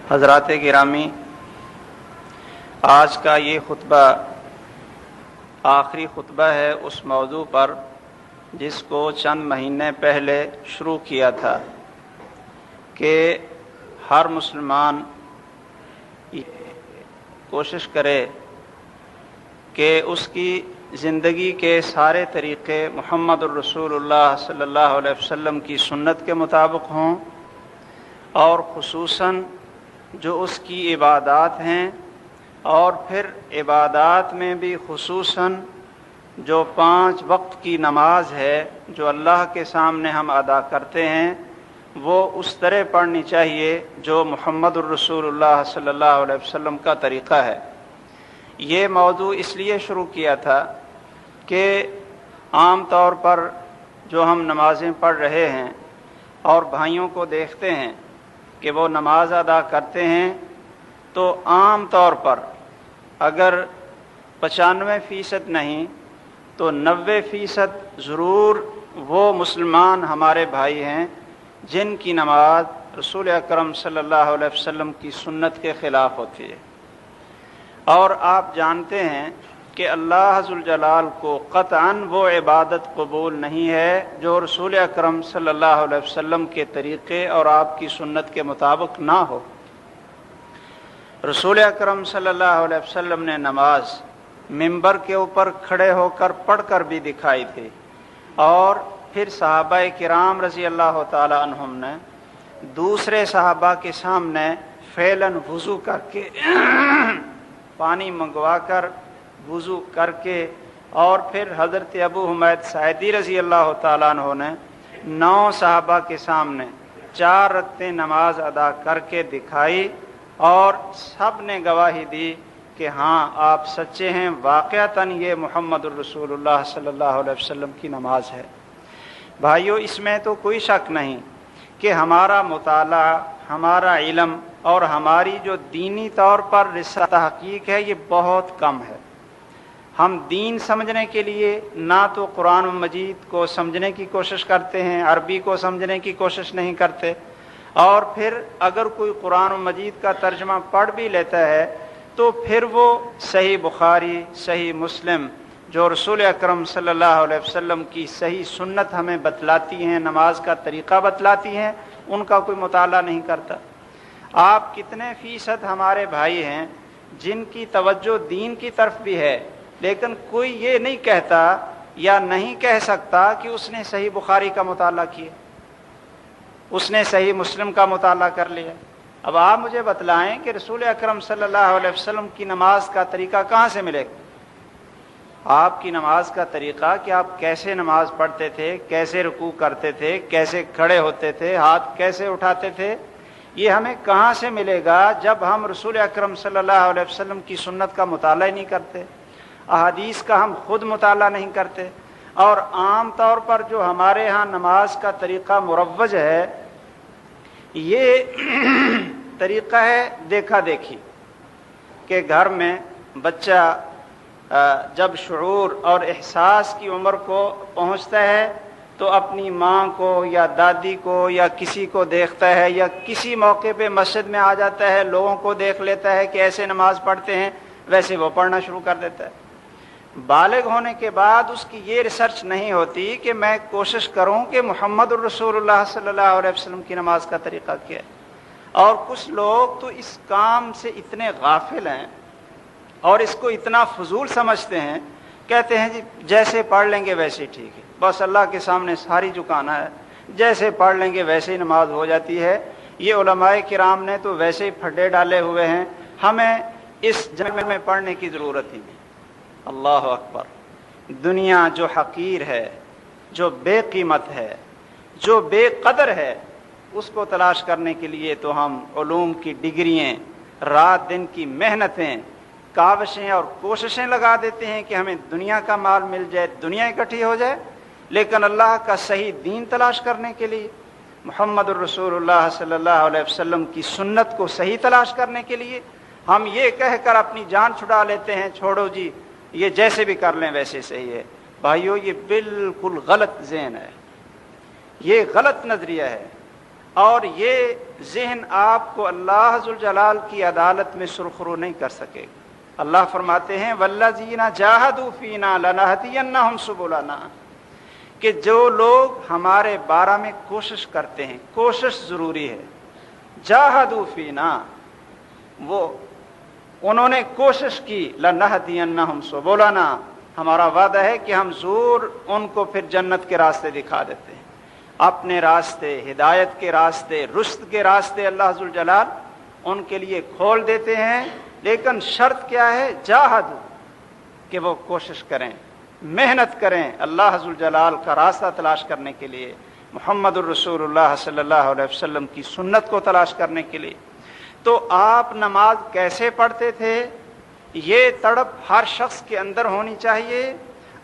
حضرات گرامی، آج کا یہ خطبہ آخری خطبہ ہے اس موضوع پر جس کو چند مہینے پہلے شروع کیا تھا کہ ہر مسلمان کوشش کرے کہ اس کی زندگی کے سارے طریقے محمد الرسول اللہ صلی اللہ علیہ وسلم کی سنت کے مطابق ہوں، اور خصوصاً جو اس کی عبادات ہیں، اور پھر عبادات میں بھی خصوصاً جو 5 وقت کی نماز ہے جو اللہ کے سامنے ہم ادا کرتے ہیں، وہ اس طرح پڑھنی چاہیے جو محمد الرسول اللہ صلی اللہ علیہ وسلم کا طریقہ ہے۔ یہ موضوع اس لیے شروع کیا تھا کہ عام طور پر جو ہم نمازیں پڑھ رہے ہیں اور بھائیوں کو دیکھتے ہیں کہ وہ نماز ادا کرتے ہیں، تو عام طور پر اگر 95% نہیں تو 90% ضرور وہ مسلمان ہمارے بھائی ہیں جن کی نماز رسول اکرم صلی اللہ علیہ وسلم کی سنت کے خلاف ہوتی ہے۔ اور آپ جانتے ہیں کہ اللہ ذوالجلال کو قطعاً وہ عبادت قبول نہیں ہے جو رسول اکرم صلی اللہ علیہ وسلم کے طریقے اور آپ کی سنت کے مطابق نہ ہو۔ رسول اکرم صلی اللہ علیہ وسلم نے نماز منبر کے اوپر کھڑے ہو کر پڑھ کر بھی دکھائی تھی، اور پھر صحابہ کرام رضی اللہ تعالی عنہم نے دوسرے صحابہ کے سامنے فعلاً وضو کر کے پانی منگوا کر وضو کر کے، اور پھر حضرت ابو حمید ساعدی رضی اللہ تعالیٰ عنہ نے 9 صحابہ کے سامنے 4 رکعتیں نماز ادا کر کے دکھائی، اور سب نے گواہی دی کہ ہاں آپ سچے ہیں، واقعتاً یہ محمد الرسول اللہ صلی اللہ علیہ وسلم کی نماز ہے۔ بھائیو، اس میں تو کوئی شک نہیں کہ ہمارا مطالعہ، ہمارا علم اور ہماری جو دینی طور پر رسالت تحقیق ہے یہ بہت کم ہے۔ ہم دین سمجھنے کے لیے نہ تو قرآن مجید کو سمجھنے کی کوشش کرتے ہیں، عربی کو سمجھنے کی کوشش نہیں کرتے، اور پھر اگر کوئی قرآن مجید کا ترجمہ پڑھ بھی لیتا ہے تو پھر وہ صحیح بخاری، صحیح مسلم جو رسول اکرم صلی اللہ علیہ وسلم کی صحیح سنت ہمیں بتلاتی ہیں، نماز کا طریقہ بتلاتی ہیں، ان کا کوئی مطالعہ نہیں کرتا۔ آپ کتنے فیصد ہمارے بھائی ہیں جن کی توجہ دین کی طرف بھی ہے، لیکن کوئی یہ نہیں کہتا یا نہیں کہہ سکتا کہ اس نے صحیح بخاری کا مطالعہ کیا، اس نے صحیح مسلم کا مطالعہ کر لیا۔ اب آپ مجھے بتلائیں کہ رسول اکرم صلی اللہ علیہ وسلم کی نماز کا طریقہ کہاں سے ملے گا؟ آپ کی نماز کا طریقہ کہ آپ کیسے نماز پڑھتے تھے، کیسے رکوع کرتے تھے، کیسے کھڑے ہوتے تھے، ہاتھ کیسے اٹھاتے تھے، یہ ہمیں کہاں سے ملے گا جب ہم رسول اکرم صلی اللہ علیہ وسلم کی سنت کا مطالعہ نہیں کرتے، احادیث کا ہم خود مطالعہ نہیں کرتے۔ اور عام طور پر جو ہمارے ہاں نماز کا طریقہ مروج ہے، یہ طریقہ ہے دیکھا دیکھی، کہ گھر میں بچہ جب شعور اور احساس کی عمر کو پہنچتا ہے تو اپنی ماں کو یا دادی کو یا کسی کو دیکھتا ہے، یا کسی موقع پہ مسجد میں آ جاتا ہے، لوگوں کو دیکھ لیتا ہے کہ ایسے نماز پڑھتے ہیں، ویسے وہ پڑھنا شروع کر دیتا ہے۔ بالغ ہونے کے بعد اس کی یہ ریسرچ نہیں ہوتی کہ میں کوشش کروں کہ محمد الرسول اللہ صلی اللہ علیہ وسلم کی نماز کا طریقہ کیا ہے۔ اور کچھ لوگ تو اس کام سے اتنے غافل ہیں اور اس کو اتنا فضول سمجھتے ہیں، کہتے ہیں جی جیسے پڑھ لیں گے ویسے ٹھیک ہے، بس اللہ کے سامنے ساری جھکانا ہے، جیسے پڑھ لیں گے ویسے ہی نماز ہو جاتی ہے۔ یہ علماء کرام نے تو ویسے ہی پھڈے ڈالے ہوئے ہیں، ہمیں اس جنگ میں پڑھنے کی ضرورت ہی نہیں۔ اللہ اکبر! دنیا جو حقیر ہے، جو بے قیمت ہے، جو بے قدر ہے، اس کو تلاش کرنے کے لیے تو ہم علوم کی ڈگریاں، رات دن کی محنتیں، کاوشیں اور کوششیں لگا دیتے ہیں کہ ہمیں دنیا کا مال مل جائے، دنیا اکٹھی ہو جائے، لیکن اللہ کا صحیح دین تلاش کرنے کے لیے، محمد الرسول اللہ صلی اللہ علیہ وسلم کی سنت کو صحیح تلاش کرنے کے لیے ہم یہ کہہ کر اپنی جان چھڑا لیتے ہیں، چھوڑو جی یہ جیسے بھی کر لیں ویسے صحیح ہے۔ بھائیو، یہ بالکل غلط ذہن ہے، یہ غلط نظریہ ہے۔ اور یہ ذہن آپ کو اللہ ذوالجلال کی عدالت میں سرخرو نہیں کر سکے گا۔ اللہ فرماتے ہیں والذین جاہدوا فینا لنہدینہم سبلنا، کہ جو لوگ ہمارے بارے میں کوشش کرتے ہیں، کوشش ضروری ہے، جاہدوا فینا، وہ انہوں نے کوشش کی، لنہدینہم سبلنا، ہمارا وعدہ ہے کہ ہم ضرور ان کو پھر جنت کے راستے دکھا دیتے ہیں، اپنے راستے، ہدایت کے راستے، رشد کے راستے اللہ ذوالجلال ان کے لیے کھول دیتے ہیں۔ لیکن شرط کیا ہے؟ جاہدوا، کہ وہ کوشش کریں، محنت کریں اللہ ذوالجلال کا راستہ تلاش کرنے کے لیے، محمد الرسول اللہ صلی اللہ علیہ وسلم کی سنت کو تلاش کرنے کے لیے۔ تو آپ نماز کیسے پڑھتے تھے؟ یہ تڑپ ہر شخص کے اندر ہونی چاہیے،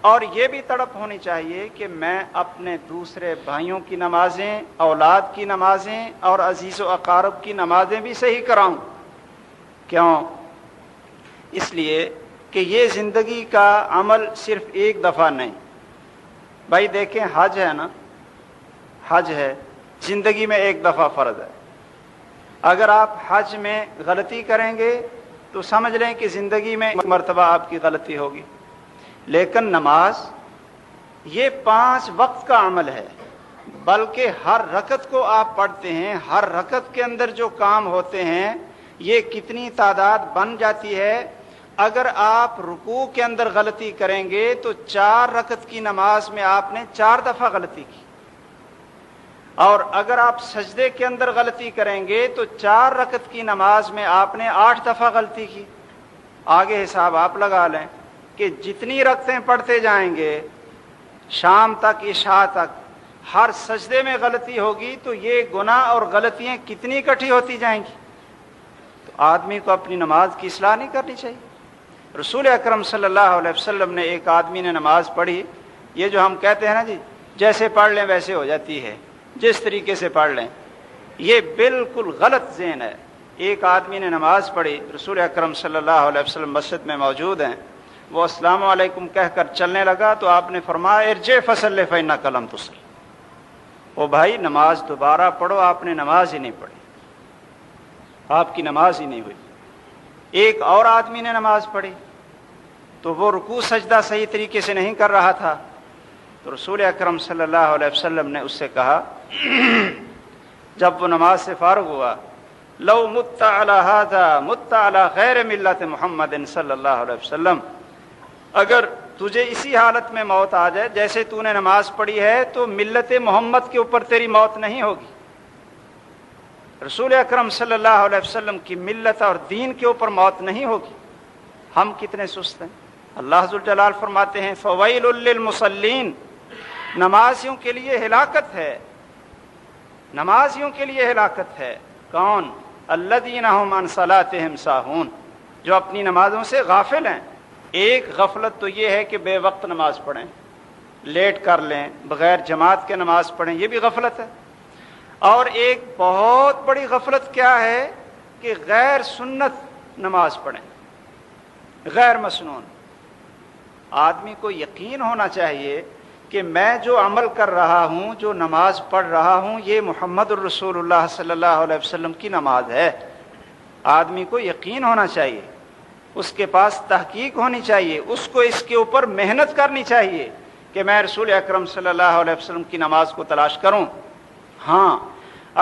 اور یہ بھی تڑپ ہونی چاہیے کہ میں اپنے دوسرے بھائیوں کی نمازیں، اولاد کی نمازیں اور عزیز و اقارب کی نمازیں بھی صحیح کراؤں۔ کیوں؟ اس لیے کہ یہ زندگی کا عمل صرف ایک دفعہ نہیں۔ بھائی دیکھیں، حج ہے نا، حج ہے، زندگی میں ایک دفعہ فرض ہے۔ اگر آپ حج میں غلطی کریں گے تو سمجھ لیں کہ زندگی میں ایک مرتبہ آپ کی غلطی ہوگی۔ لیکن نماز یہ 5 وقت کا عمل ہے، بلکہ ہر رکعت کو آپ پڑھتے ہیں، ہر رکعت کے اندر جو کام ہوتے ہیں یہ کتنی تعداد بن جاتی ہے۔ اگر آپ رکوع کے اندر غلطی کریں گے تو 4 رکعت کی نماز میں آپ نے 4 دفعہ غلطی کی، اور اگر آپ سجدے کے اندر غلطی کریں گے تو 4 رکعت کی نماز میں آپ نے 8 دفعہ غلطی کی۔ آگے حساب آپ لگا لیں کہ جتنی رکعتیں پڑھتے جائیں گے شام تک، عشاء تک، ہر سجدے میں غلطی ہوگی تو یہ گناہ اور غلطیاں کتنی اکٹھی ہوتی جائیں گی۔ تو آدمی کو اپنی نماز کی اصلاح نہیں کرنی چاہیے۔ رسول اکرم صلی اللہ علیہ وسلم نے، ایک آدمی نے نماز پڑھی، یہ جو ہم کہتے ہیں نا جی جیسے پڑھ لیں ویسے ہو جاتی ہے، جس طریقے سے پڑھ لیں، یہ بالکل غلط ذہن ہے۔ ایک آدمی نے نماز پڑھی، رسول اکرم صلی اللہ علیہ وسلم مسجد میں موجود ہیں، وہ السلام علیکم کہہ کر چلنے لگا تو آپ نے فرمایا ارجع فصلی فإنک لم تصلی، او بھائی نماز دوبارہ پڑھو، آپ نے نماز ہی نہیں پڑھی، آپ کی نماز ہی نہیں ہوئی۔ ایک اور آدمی نے نماز پڑھی تو وہ رکوع سجدہ صحیح طریقے سے نہیں کر رہا تھا، تو رسول اکرم صلی اللہ علیہ وسلم نے اس سے کہا جب وہ نماز سے فارغ ہوا، لو مت علی ھذا مت علی غیر ملت محمد صلی اللہ علیہ وسلم، اگر تجھے اسی حالت میں موت آ جائے جیسے تو نے نماز پڑھی ہے تو ملت محمد کے اوپر تیری موت نہیں ہوگی۔ رسول اکرم صلی اللہ علیہ وسلم کی ملت اور دین کے اوپر موت نہیں ہوگی۔ ہم کتنے سست ہیں۔ اللہ ذوالجلال فرماتے ہیں فویل للمصلین، نمازیوں کے لیے ہلاکت ہے، نمازیوں کے لیے ہلاکت ہے۔ کون؟ الذین هم عن صلاتهم ساہون، جو اپنی نمازوں سے غافل ہیں۔ ایک غفلت تو یہ ہے کہ بے وقت نماز پڑھیں، لیٹ کر لیں، بغیر جماعت کے نماز پڑھیں، یہ بھی غفلت ہے۔ اور ایک بہت بڑی غفلت کیا ہے کہ غیر سنت نماز پڑھیں، غیر مسنون۔ آدمی کو یقین ہونا چاہیے کہ میں جو عمل کر رہا ہوں، جو نماز پڑھ رہا ہوں، یہ محمد الرسول اللہ صلی اللہ علیہ وسلم کی نماز ہے۔ آدمی کو یقین ہونا چاہیے، اس کے پاس تحقیق ہونی چاہیے، اس کو اس کے اوپر محنت کرنی چاہیے کہ میں رسول اکرم صلی اللہ علیہ وسلم کی نماز کو تلاش کروں۔ ہاں،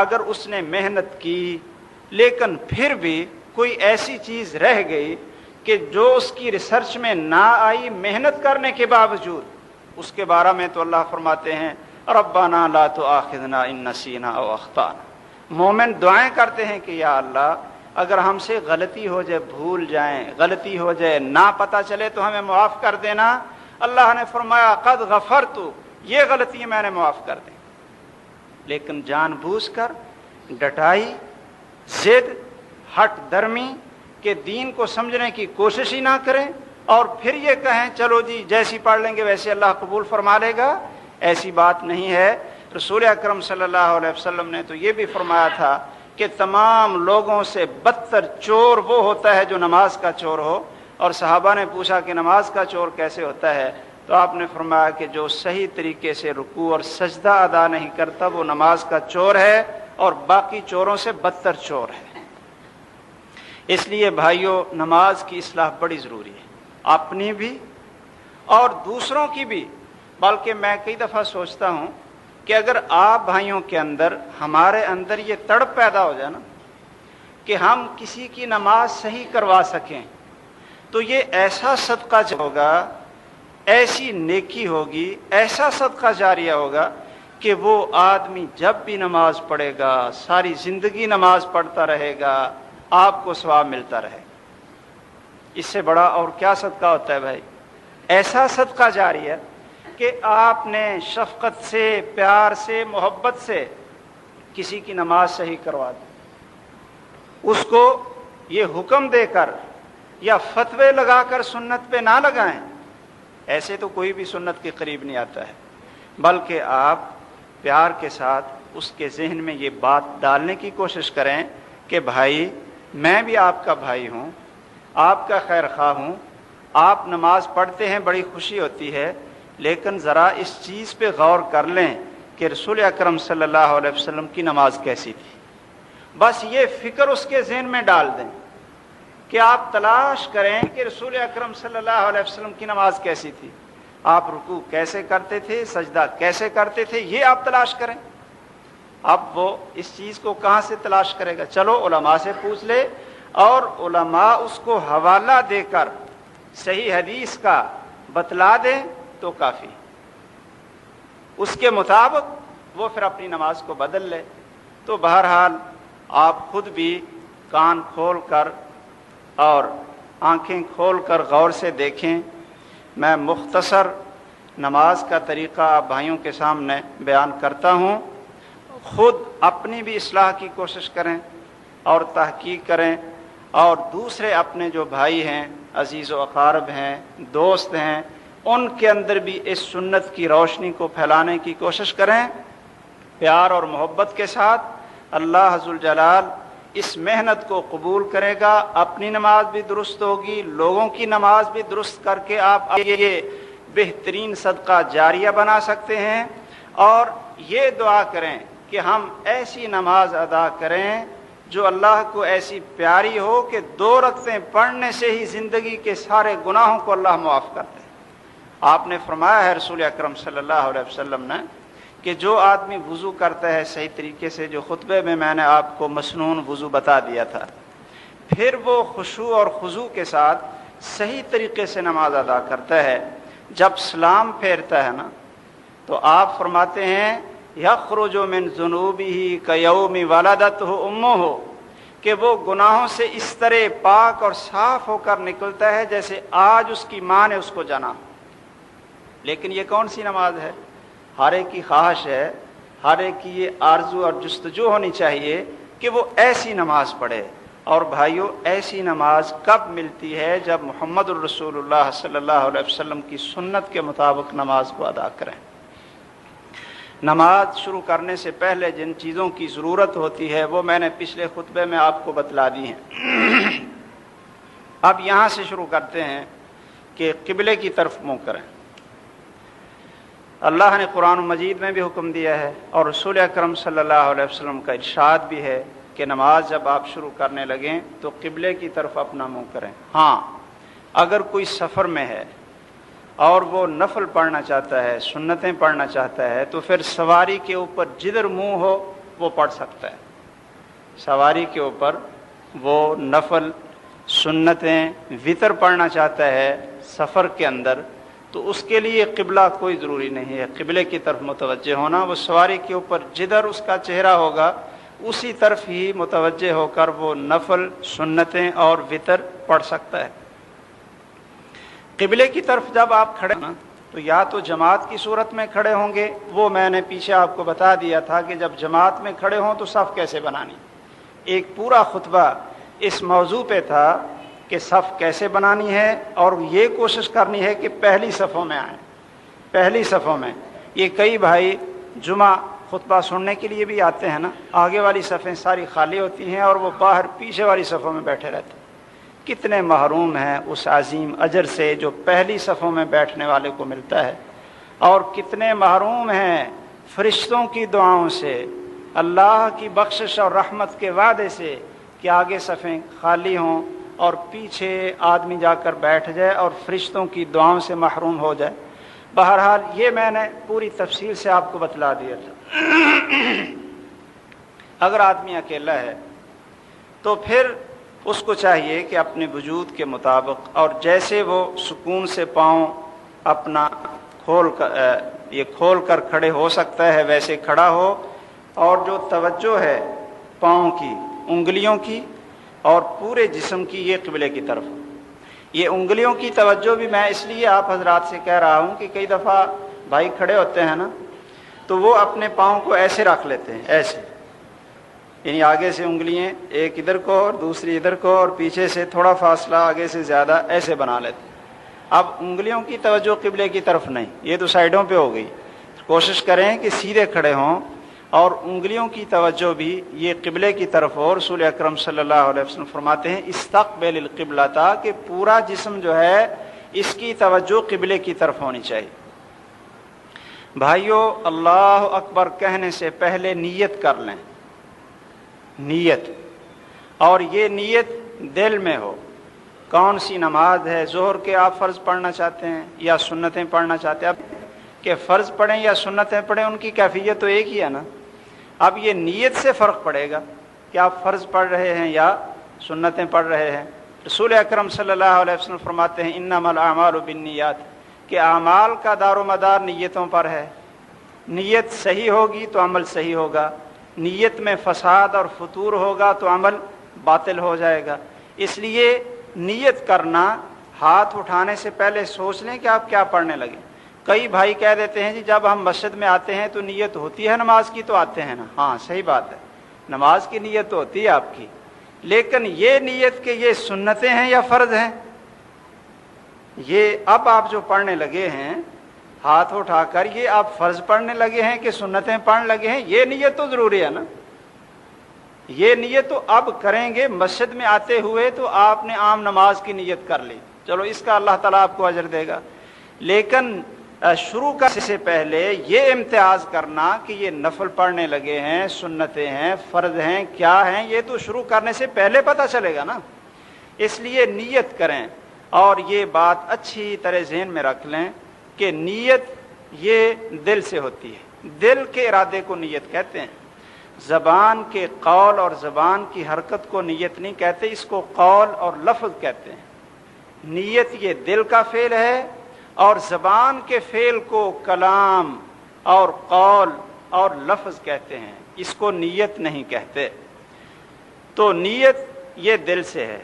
اگر اس نے محنت کی لیکن پھر بھی کوئی ایسی چیز رہ گئی کہ جو اس کی ریسرچ میں نہ آئی، محنت کرنے کے باوجود، اس کے بارے میں تو اللہ فرماتے ہیں ربنا لا تؤاخذنا ان نسینا او اخطانا۔ مومن دعائیں کرتے ہیں کہ یا اللہ اگر ہم سے غلطی ہو جائے، بھول جائیں، غلطی ہو جائے، نہ پتہ چلے تو ہمیں معاف کر دینا۔ اللہ نے فرمایا قد غفرت، یہ غلطی میں نے معاف کر دی۔ لیکن جان بوجھ کر ڈٹائی، ضد، ہٹ درمی کہ دین کو سمجھنے کی کوشش ہی نہ کریں اور پھر یہ کہیں چلو جی جیسی پڑھ لیں گے ویسے اللہ قبول فرما لے گا، ایسی بات نہیں ہے۔ رسول اکرم صلی اللہ علیہ وسلم نے تو یہ بھی فرمایا تھا کہ تمام لوگوں سے بدتر چور وہ ہوتا ہے جو نماز کا چور ہو، اور صحابہ نے پوچھا کہ نماز کا چور کیسے ہوتا ہے؟ تو آپ نے فرمایا کہ جو صحیح طریقے سے رکوع اور سجدہ ادا نہیں کرتا وہ نماز کا چور ہے، اور باقی چوروں سے بدتر چور ہے۔ اس لیے بھائیوں، نماز کی اصلاح بڑی ضروری ہے، اپنی بھی اور دوسروں کی بھی۔ بلکہ میں کئی دفعہ سوچتا ہوں کہ اگر آپ بھائیوں کے اندر، ہمارے اندر یہ تڑپ پیدا ہو جائے نا کہ ہم کسی کی نماز صحیح کروا سکیں، تو یہ ایسا صدقہ ہوگا، ایسی نیکی ہوگی، ایسا صدقہ جاریہ ہوگا کہ وہ آدمی جب بھی نماز پڑھے گا، ساری زندگی نماز پڑھتا رہے گا، آپ کو ثواب ملتا رہے گا۔ اس سے بڑا اور کیا صدقہ ہوتا ہے بھائی؟ ایسا صدقہ جاریہ کہ آپ نے شفقت سے، پیار سے، محبت سے کسی کی نماز صحیح کروا دی، اس کو یہ حکم دے کر یا فتوے لگا کر سنت پہ نہ لگائیں، ایسے تو کوئی بھی سنت کے قریب نہیں آتا ہے، بلکہ آپ پیار کے ساتھ اس کے ذہن میں یہ بات ڈالنے کی کوشش کریں کہ بھائی میں بھی آپ کا بھائی ہوں، آپ کا خیر خواہ ہوں، آپ نماز پڑھتے ہیں، بڑی خوشی ہوتی ہے، لیکن ذرا اس چیز پہ غور کر لیں کہ رسول اکرم صلی اللہ علیہ وسلم کی نماز کیسی تھی۔ بس یہ فکر اس کے ذہن میں ڈال دیں کہ آپ تلاش کریں کہ رسول اکرم صلی اللہ علیہ وسلم کی نماز کیسی تھی، آپ رکوع کیسے کرتے تھے، سجدہ کیسے کرتے تھے، یہ آپ تلاش کریں۔ اب وہ اس چیز کو کہاں سے تلاش کرے گا؟ چلو علماء سے پوچھ لے، اور علماء اس کو حوالہ دے کر صحیح حدیث کا بتلا دیں تو کافی، اس کے مطابق وہ پھر اپنی نماز کو بدل لے۔ تو بہرحال آپ خود بھی کان کھول کر اور آنکھیں کھول کر غور سے دیکھیں۔ میں مختصر نماز کا طریقہ آپ بھائیوں کے سامنے بیان کرتا ہوں، خود اپنی بھی اصلاح کی کوشش کریں اور تحقیق کریں، اور دوسرے اپنے جو بھائی ہیں، عزیز و اقارب ہیں، دوست ہیں، ان کے اندر بھی اس سنت کی روشنی کو پھیلانے کی کوشش کریں پیار اور محبت کے ساتھ۔ اللہ ذوالجلال اس محنت کو قبول کرے گا، اپنی نماز بھی درست ہوگی، لوگوں کی نماز بھی درست کر کے آپ یہ بہترین صدقہ جاریہ بنا سکتے ہیں۔ اور یہ دعا کریں کہ ہم ایسی نماز ادا کریں جو اللہ کو ایسی پیاری ہو کہ 2 رکعتیں پڑھنے سے ہی زندگی کے سارے گناہوں کو اللہ معاف کر دے۔ آپ نے فرمایا ہے رسول اکرم صلی اللہ علیہ وسلم نے کہ جو آدمی وضو کرتا ہے صحیح طریقے سے، جو خطبے میں نے آپ کو مسنون وضو بتا دیا تھا، پھر وہ خشوع اور خضوع کے ساتھ صحیح طریقے سے نماز ادا کرتا ہے، جب سلام پھیرتا ہے نا تو آپ فرماتے ہیں یخرج من ذنوبہ کیوم ولدتہ امہ، کہ وہ گناہوں سے اس طرح پاک اور صاف ہو کر نکلتا ہے جیسے آج اس کی ماں نے اس کو جنا۔ لیکن یہ کون سی نماز ہے؟ ہر ایک کی خواہش ہے، ہر ایک کی یہ آرزو اور جستجو ہونی چاہیے کہ وہ ایسی نماز پڑھے۔ اور بھائیو، ایسی نماز کب ملتی ہے؟ جب محمد الرسول اللہ صلی اللہ علیہ وسلم کی سنت کے مطابق نماز کو ادا کریں۔ نماز شروع کرنے سے پہلے جن چیزوں کی ضرورت ہوتی ہے وہ میں نے پچھلے خطبے میں آپ کو بتلا دی ہیں۔ اب یہاں سے شروع کرتے ہیں کہ قبلے کی طرف منہ کریں۔ اللہ نے قرآن مجید میں بھی حکم دیا ہے، اور رسول اکرم صلی اللہ علیہ وسلم کا ارشاد بھی ہے کہ نماز جب آپ شروع کرنے لگیں تو قبلے کی طرف اپنا منہ کریں۔ ہاں، اگر کوئی سفر میں ہے اور وہ نفل پڑھنا چاہتا ہے، سنتیں پڑھنا چاہتا ہے، تو پھر سواری کے اوپر جدھر منہ ہو وہ پڑھ سکتا ہے۔ سواری کے اوپر وہ نفل، سنتیں، وطر پڑھنا چاہتا ہے سفر کے اندر، تو اس کے لیے قبلہ کوئی ضروری نہیں ہے قبلے کی طرف متوجہ ہونا۔ وہ سواری کے اوپر جدھر اس کا چہرہ ہوگا اسی طرف ہی متوجہ ہو کر وہ نفل، سنتیں اور وطر پڑھ سکتا ہے۔ قبلے کی طرف جب آپ کھڑے نا تو یا تو جماعت کی صورت میں کھڑے ہوں گے، وہ میں نے پیچھے آپ کو بتا دیا تھا کہ جب جماعت میں کھڑے ہوں تو صف کیسے بنانی، ایک پورا خطبہ اس موضوع پہ تھا کہ صف کیسے بنانی ہے، اور یہ کوشش کرنی ہے کہ پہلی صفوں میں آئیں۔ پہلی صفوں میں یہ کئی بھائی جمعہ خطبہ سننے کے لیے بھی آتے ہیں نا، آگے والی صفیں ساری خالی ہوتی ہیں اور وہ باہر پیچھے والی صفوں میں بیٹھے رہتے ہیں۔ کتنے محروم ہیں اس عظیم اجر سے جو پہلی صفوں میں بیٹھنے والے کو ملتا ہے، اور کتنے محروم ہیں فرشتوں کی دعاؤں سے، اللہ کی بخشش اور رحمت کے وعدے سے کہ آگے صفیں خالی ہوں اور پیچھے آدمی جا کر بیٹھ جائے اور فرشتوں کی دعاؤں سے محروم ہو جائے۔ بہرحال یہ میں نے پوری تفصیل سے آپ کو بتلا دیا تھا۔ اگر آدمی اکیلا ہے تو پھر اس کو چاہیے کہ اپنے وجود کے مطابق اور جیسے وہ سکون سے پاؤں اپنا کھول کر کھڑے ہو سکتا ہے ویسے کھڑا ہو، اور جو توجہ ہے پاؤں کی، انگلیوں کی اور پورے جسم کی یہ قبلے کی طرف ہو۔ یہ انگلیوں کی توجہ بھی میں اس لیے آپ حضرات سے کہہ رہا ہوں کہ کئی دفعہ بھائی کھڑے ہوتے ہیں نا تو وہ اپنے پاؤں کو ایسے رکھ لیتے ہیں، ایسے، یعنی آگے سے انگلیاں ایک ادھر کو اور دوسری ادھر کو اور پیچھے سے تھوڑا فاصلہ آگے سے زیادہ ایسے بنا لیتے ہیں۔ اب انگلیوں کی توجہ قبلے کی طرف نہیں، یہ تو سائیڈوں پہ ہو گئی۔ کوشش کریں کہ سیدھے کھڑے ہوں اور انگلیوں کی توجہ بھی یہ قبلے کی طرف ہو۔ رسول اکرم صلی اللہ علیہ وسلم فرماتے ہیں استقبل القبلہ، کہ پورا جسم جو ہے اس کی توجہ قبلے کی طرف ہونی چاہیے۔ بھائیو، اللہ اکبر کہنے سے پہلے نیت کر لیں، نیت، اور یہ نیت دل میں ہو۔ کون سی نماز ہے؟ ظہر کے آپ فرض پڑھنا چاہتے ہیں یا سنتیں پڑھنا چاہتے ہیں؟ اب کہ فرض پڑھیں یا سنتیں پڑھیں ان کی کیفیت تو ایک ہی ہے نا۔ اب یہ نیت سے فرق پڑے گا کہ آپ فرض پڑھ رہے ہیں یا سنتیں پڑھ رہے ہیں۔ رسول اکرم صلی اللہ علیہ وسلم فرماتے ہیں انما الاعمال بالنیات، کہ اعمال کا دار و مدار نیتوں پر ہے۔ نیت صحیح ہوگی تو عمل صحیح ہوگا، نیت میں فساد اور فتور ہوگا تو عمل باطل ہو جائے گا۔ اس لیے نیت کرنا، ہاتھ اٹھانے سے پہلے سوچ لیں کہ آپ کیا پڑھنے لگے۔ کئی بھائی کہہ دیتے ہیں جی جب ہم مسجد میں آتے ہیں تو نیت ہوتی ہے نماز کی تو آتے ہیں نا۔ ہاں صحیح بات ہے، نماز کی نیت تو ہوتی ہے آپ کی، لیکن یہ نیت کہ یہ سنتیں ہیں یا فرض ہیں، یہ اب آپ جو پڑھنے لگے ہیں ہاتھ اٹھا کر، یہ آپ فرض پڑھنے لگے ہیں کہ سنتیں پڑھنے لگے ہیں، یہ نیت تو ضروری ہے نا۔ یہ نیت تو اب کریں گے، مسجد میں آتے ہوئے تو آپ نے عام نماز کی نیت کر لی، چلو اس کا اللہ تعالیٰ آپ کو اجر دے گا، لیکن شروع کرنے سے پہلے یہ امتیاز کرنا کہ یہ نفل پڑھنے لگے ہیں، سنتیں ہیں، فرض ہیں، کیا ہیں، یہ تو شروع کرنے سے پہلے پتہ چلے گا نا۔ اس لیے نیت کریں، اور یہ بات اچھی طرح ذہن میں رکھ لیں کہ نیت یہ دل سے ہوتی ہے، دل کے ارادے کو نیت کہتے ہیں۔ زبان کے قول اور زبان کی حرکت کو نیت نہیں کہتے، اس کو قول اور لفظ کہتے ہیں۔ نیت یہ دل کا فعل ہے، اور زبان کے فعل کو کلام اور قول اور لفظ کہتے ہیں، اس کو نیت نہیں کہتے۔ تو نیت یہ دل سے ہے۔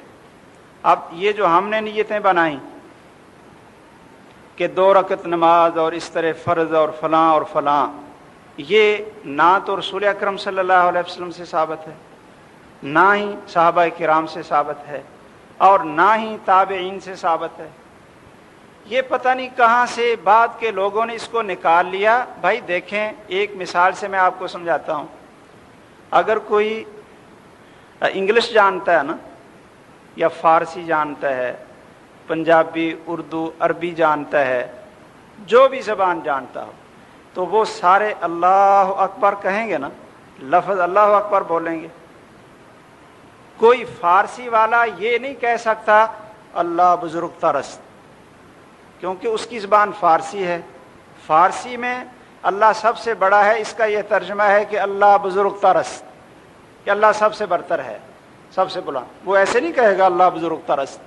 اب یہ جو ہم نے نیتیں بنائیں کہ 2 رکعت نماز اور اس طرح فرض اور فلاں، یہ نہ تو رسول اکرم صلی اللہ علیہ وسلم سے ثابت ہے، نہ ہی صحابہ کرام سے ثابت ہے، اور نہ ہی تابعین سے ثابت ہے۔ یہ پتہ نہیں کہاں سے بعد کے لوگوں نے اس کو نکال لیا۔ بھائی دیکھیں، ایک مثال سے میں آپ کو سمجھاتا ہوں۔ اگر کوئی انگلش جانتا ہے نا، یا فارسی جانتا ہے، پنجابی، اردو، عربی جانتا ہے، جو بھی زبان جانتا ہو، تو وہ سارے اللہ اکبر کہیں گے نا، لفظ اللہ اکبر بولیں گے۔ کوئی فارسی والا یہ نہیں کہہ سکتا اللہ بزرگ ترست، کیونکہ اس کی زبان فارسی ہے۔ فارسی میں اللہ سب سے بڑا ہے، اس کا یہ ترجمہ ہے کہ اللہ بزرگ ترست، کہ اللہ سب سے برتر ہے، سب سے بلند۔ وہ ایسے نہیں کہے گا اللہ بزرگ ترست۔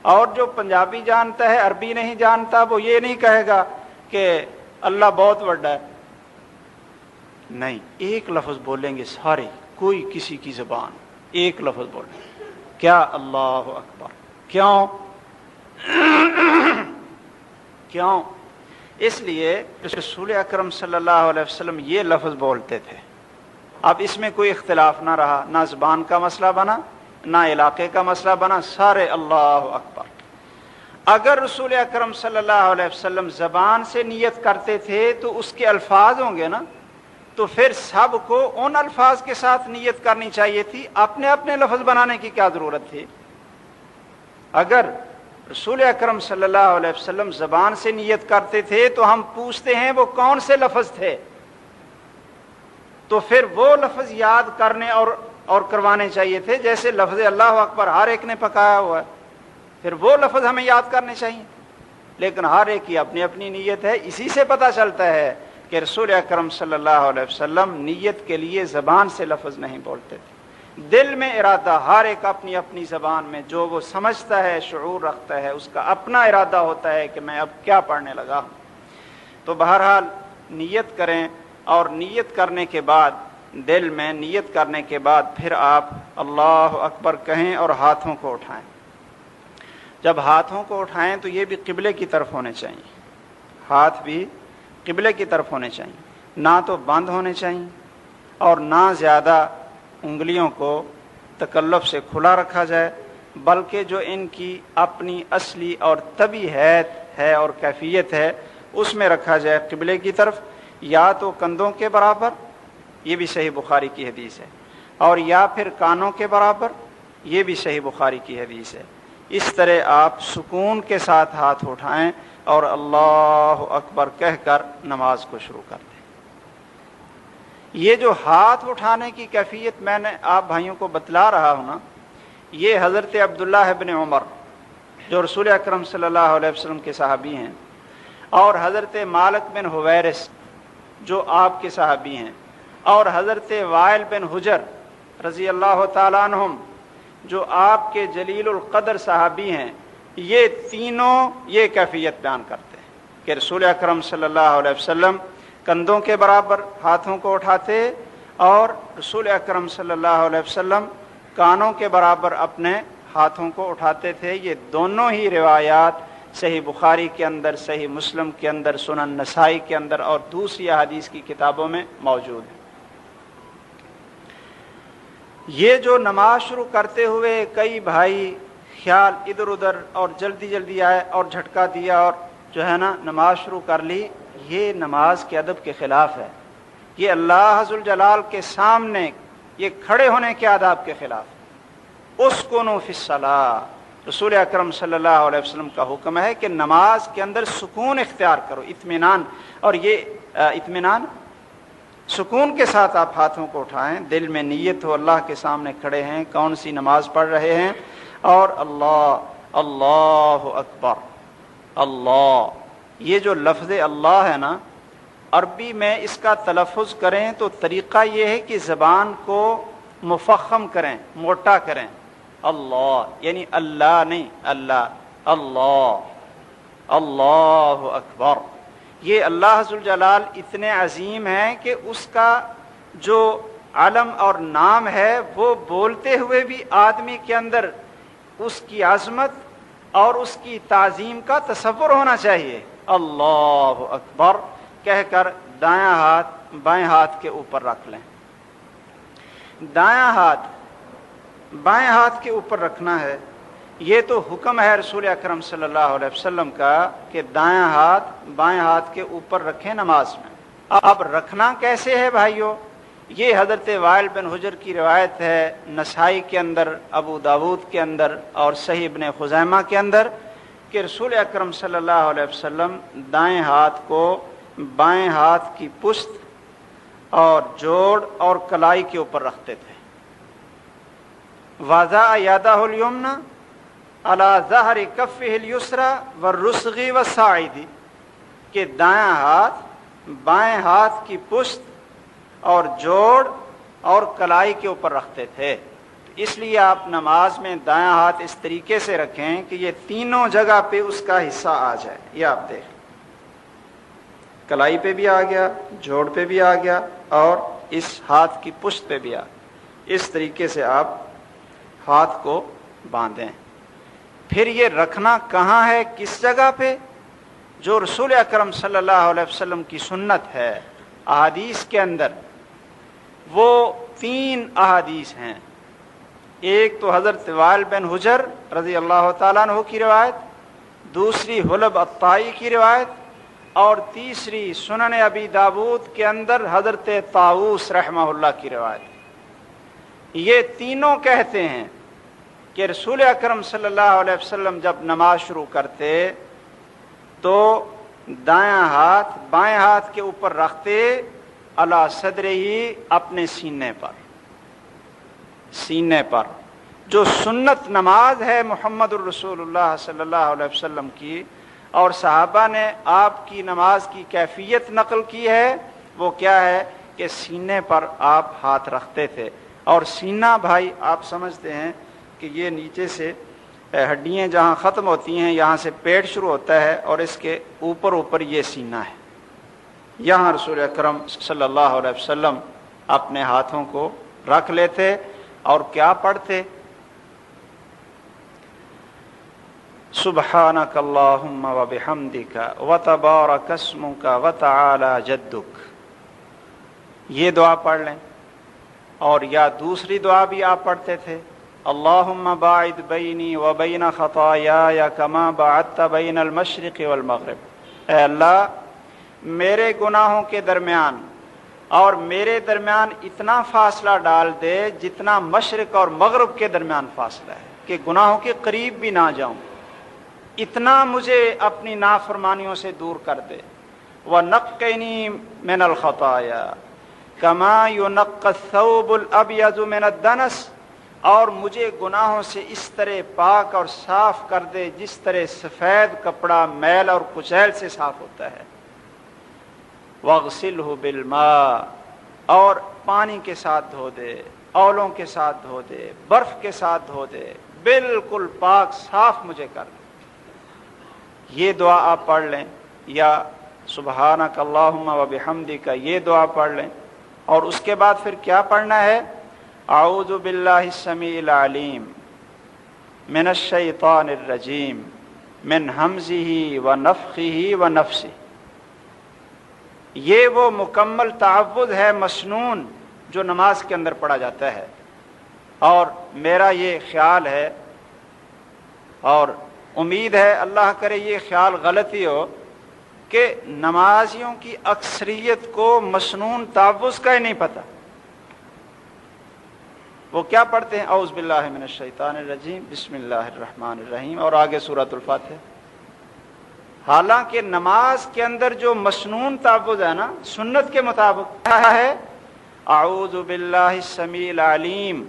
اور جو پنجابی جانتا ہے، عربی نہیں جانتا، وہ یہ نہیں کہے گا کہ اللہ بہت بڑا ہے۔ نہیں، ایک لفظ بولیں گے سارے، کوئی کسی کی زبان ایک لفظ بولیں، کیا اللہ اکبر۔ کیوں؟ کیوں؟ اس لیے رسول اکرم صلی اللہ علیہ وسلم یہ لفظ بولتے تھے۔ اب اس میں کوئی اختلاف نہ رہا، نہ زبان کا مسئلہ بنا، نہ علاقے کا مسئلہ بنا، سارے اللہ اکبر۔ اگر رسول اکرم صلی اللہ علیہ وسلم زبان سے نیت کرتے تھے تو اس کے الفاظ ہوں گے نا، تو پھر سب کو ان الفاظ کے ساتھ نیت کرنی چاہیے تھی، اپنے اپنے لفظ بنانے کی کیا ضرورت تھی؟ اگر رسول اکرم صلی اللہ علیہ وسلم زبان سے نیت کرتے تھے تو ہم پوچھتے ہیں وہ کون سے لفظ تھے؟ تو پھر وہ لفظ یاد کرنے اور کروانے چاہیے تھے جیسے لفظ اللہ اکبر ہر ایک نے پکایا ہوا ہے، پھر وہ لفظ ہمیں یاد کرنے چاہیے، لیکن ہر ایک کی اپنی اپنی نیت ہے۔ اسی سے پتہ چلتا ہے کہ رسول اکرم صلی اللہ علیہ وسلم نیت کے لیے زبان سے لفظ نہیں بولتے تھے، دل میں ارادہ، ہر ایک اپنی اپنی زبان میں جو وہ سمجھتا ہے، شعور رکھتا ہے، اس کا اپنا ارادہ ہوتا ہے کہ میں اب کیا پڑھنے لگا ہوں۔ تو بہرحال نیت کریں، اور نیت کرنے کے بعد دل میں نیت کرنے کے بعد پھر آپ اللہ اکبر کہیں اور ہاتھوں کو اٹھائیں۔ جب ہاتھوں کو اٹھائیں تو یہ بھی قبلے کی طرف ہونے چاہیے، ہاتھ بھی قبلے کی طرف ہونے چاہیے، نہ تو بند ہونے چاہیے اور نہ زیادہ انگلیوں کو تکلف سے کھلا رکھا جائے، بلکہ جو ان کی اپنی اصلی اور طبعی حیت ہے اور کیفیت ہے اس میں رکھا جائے قبلے کی طرف، یا تو کندھوں کے برابر، یہ بھی صحیح بخاری کی حدیث ہے، اور یا پھر کانوں کے برابر، یہ بھی صحیح بخاری کی حدیث ہے۔ اس طرح آپ سکون کے ساتھ ہاتھ اٹھائیں اور اللہ اکبر کہہ کر نماز کو شروع کر دیں۔ یہ جو ہاتھ اٹھانے کی کیفیت میں نے آپ بھائیوں کو بتلا رہا ہوں نا، یہ حضرت عبداللہ ابن عمر جو رسول اکرم صلی اللہ علیہ وسلم کے صحابی ہیں، اور حضرت مالک بن حویرث جو آپ کے صحابی ہیں، اور حضرت وائل بن حجر رضی اللہ تعالیٰ عنہم جو آپ کے جلیل القدر صحابی ہیں، یہ تینوں یہ کیفیت بیان کرتے ہیں کہ رسول اکرم صلی اللہ علیہ وسلم کندھوں کے برابر ہاتھوں کو اٹھاتے، اور رسول اکرم صلی اللہ علیہ وسلم کانوں کے برابر اپنے ہاتھوں کو اٹھاتے تھے۔ یہ دونوں ہی روایات صحیح بخاری کے اندر، صحیح مسلم کے اندر، سنن نسائی کے اندر اور دوسری احادیث کی کتابوں میں موجود ہیں۔ یہ جو نماز شروع کرتے ہوئے کئی بھائی خیال ادھر ادھر اور جلدی جلدی آئے اور جھٹکا دیا اور جو ہے نا نماز شروع کر لی، یہ نماز کے ادب کے خلاف ہے، یہ اللہ ذوالجلال کے سامنے یہ کھڑے ہونے کے آداب کے خلاف۔ اسکنوا فی الصلاۃ، رسول اکرم صلی اللہ علیہ وسلم کا حکم ہے کہ نماز کے اندر سکون اختیار کرو، اطمینان، اور یہ اطمینان سکون کے ساتھ آپ ہاتھوں کو اٹھائیں، دل میں نیت ہو اللہ کے سامنے کھڑے ہیں، کون سی نماز پڑھ رہے ہیں، اور اللہ اکبر، اللہ، یہ جو لفظ اللہ ہے نا، عربی میں اس کا تلفظ کریں تو طریقہ یہ ہے کہ زبان کو مفخم کریں، موٹا کریں، اللہ، یعنی اللہ نہیں، اللہ، اللہ، اللہ اکبر۔ یہ اللہ ذوالجلال اتنے عظیم ہیں کہ اس کا جو علم اور نام ہے وہ بولتے ہوئے بھی آدمی کے اندر اس کی عظمت اور اس کی تعظیم کا تصور ہونا چاہیے۔ اللہ اکبر کہہ کر دایاں ہاتھ بائیں ہاتھ کے اوپر رکھ لیں، دایاں ہاتھ بائیں ہاتھ کے اوپر رکھنا ہے۔ یہ تو حکم ہے رسول اکرم صلی اللہ علیہ وسلم کا کہ دایاں ہاتھ بائیں ہاتھ کے اوپر رکھیں نماز میں۔ اب رکھنا کیسے ہے بھائیو؟ یہ حضرت وائل بن حجر کی روایت ہے، نسائی کے اندر، ابو داود کے اندر اور صحیح ابن خزیمہ کے اندر، کہ رسول اکرم صلی اللہ علیہ وسلم دائیں ہاتھ کو بائیں ہاتھ کی پشت اور جوڑ اور کلائی کے اوپر رکھتے تھے۔ وضع یدہ الیمنی علی ظہر کفہ الیسری والرسغ والساعد، کہ دایاں ہاتھ بائیں ہاتھ کی پشت اور جوڑ اور کلائی کے اوپر رکھتے تھے۔ اس لیے آپ نماز میں دایاں ہاتھ اس طریقے سے رکھیں کہ یہ تینوں جگہ پہ اس کا حصہ آ جائے۔ یہ آپ دیکھیں، کلائی پہ بھی آ گیا، جوڑ پہ بھی آ گیا، اور اس ہاتھ کی پشت پہ بھی آ گیا۔ اس طریقے سے آپ ہاتھ کو باندھیں۔ پھر یہ رکھنا کہاں ہے، کس جگہ پہ؟ جو رسول اکرم صلی اللہ علیہ وسلم کی سنت ہے احادیث کے اندر، وہ 3 احادیث ہیں۔ ایک تو حضرت وائل بن حجر رضی اللہ تعالیٰ عنہ کی روایت، دوسری حلب الطائی کی روایت، اور تیسری سنن ابی داود کے اندر حضرت طاووس رحمہ اللہ کی روایت۔ یہ تینوں کہتے ہیں کہ رسول اکرم صلی اللہ علیہ وسلم جب نماز شروع کرتے تو دایاں ہاتھ بائیں ہاتھ کے اوپر رکھتے علی صدرہی، اپنے سینے پر جو سنت نماز ہے محمد الرسول اللہ صلی اللہ علیہ وسلم کی، اور صحابہ نے آپ کی نماز کی کیفیت نقل کی ہے، وہ کیا ہے کہ سینے پر آپ ہاتھ رکھتے تھے. اور سینہ بھائی آپ سمجھتے ہیں کہ یہ نیچے سے ہڈیاں جہاں ختم ہوتی ہیں یہاں سے پیٹ شروع ہوتا ہے، اور اس کے اوپر یہ سینہ ہے. یہاں رسول اکرم صلی اللہ علیہ وسلم اپنے ہاتھوں کو رکھ لیتے اور کیا پڑھتے؟ سبحانک اللہم وبحمدک وتبارک اسمک وتعالی جدک، یہ دعا پڑھ لیں. اور یا دوسری دعا بھی آپ پڑھتے تھے، اللہم باعد بینی وبین خطایای کما باعدت بین المشرق والمغرب، اے اللہ میرے گناہوں کے درمیان اور میرے درمیان اتنا فاصلہ ڈال دے جتنا مشرق اور مغرب کے درمیان فاصلہ ہے، کہ گناہوں کے قریب بھی نہ جاؤں، اتنا مجھے اپنی نافرمانیوں سے دور کر دے. وَنَقِّنِي مِنَ الْخَطَايَا كَمَا يُنَقَّى الثَّوْبُ الْأَبْيَضُ مِنَ الدَّنَسِ، اور مجھے گناہوں سے اس طرح پاک اور صاف کر دے جس طرح سفید کپڑا میل اور کچیل سے صاف ہوتا ہے. وَاغْسِلْهُ بِالْمَاءِ، اور پانی کے ساتھ دھو دے، اولوں کے ساتھ دھو دے، برف کے ساتھ دھو دے، بالکل پاک صاف مجھے کر دے. یہ دعا آپ پڑھ لیں، یا سبحانک اللہم وبحمدک یہ دعا پڑھ لیں. اور اس کے بعد پھر کیا پڑھنا ہے؟ اعوذ باللہ السمیع العلیم من الشیطان الرجیم من ہمزہ ونفخہ ونفثہ. یہ وہ مکمل تعوذ ہے مسنون جو نماز کے اندر پڑھا جاتا ہے. اور میرا یہ خیال ہے اور امید ہے اللہ کرے یہ خیال غلطی ہو کہ نمازیوں کی اکثریت کو مسنون تعوذ کا ہی نہیں پتہ. وہ کیا پڑھتے ہیں؟ اعوذ باللہ من الشیطان الرجیم بسم اللہ الرحمن الرحیم اور آگے سورۃ الفاتحہ. حالانکہ نماز کے اندر جو مسنون تعوذ ہے نا سنت کے مطابق کیا ہے؟ اعوذ باللہ السمیع العلیم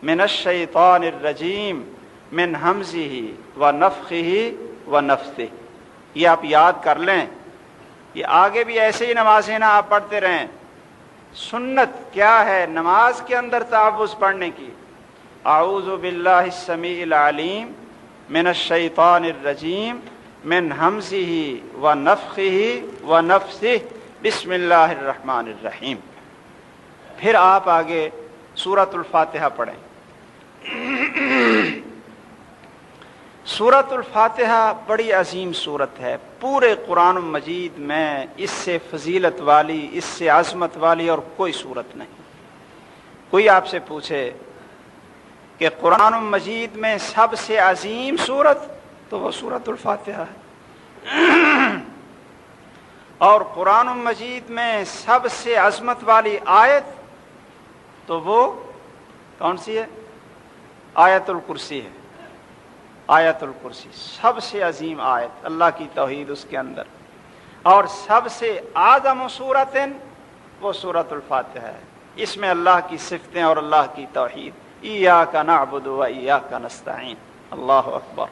من الشیطان الرجیم من ہمزہ ونفخہ ونفثہ. یہ آپ یاد کر لیں، یہ آگے بھی ایسے ہی نمازیں نا آپ پڑھتے رہیں. سنت کیا ہے نماز کے اندر تعوذ پڑھنے کی؟ اعوذ باللہ السمیع العلیم من الشیطان الرجیم من ہمزہ ونفخہ ونفثہ بسم اللہ الرحمن الرحیم. پھر آپ آگے سورۃ الفاتحہ پڑھیں. سورۃ الفاتحہ بڑی عظیم سورت ہے. پورے قرآن مجید میں اس سے فضیلت والی، اس سے عظمت والی اور کوئی سورت نہیں. کوئی آپ سے پوچھے کہ قرآن مجید میں سب سے عظیم سورت، تو وہ سورۃ الفاتحہ ہے. اور قرآن مجید میں سب سے عظمت والی آیت تو وہ کون سی ہے؟ آیت الکرسی ہے. آیت الکرسی سب سے عظیم آیت، اللہ کی توحید اس کے اندر. اور سب سے اعظم سورت وہ سورۃ الفاتحہ ہے. اس میں اللہ کی صفتیں اور اللہ کی توحید. ایاک نعبد و ایاک نستعین. اللہ اکبر.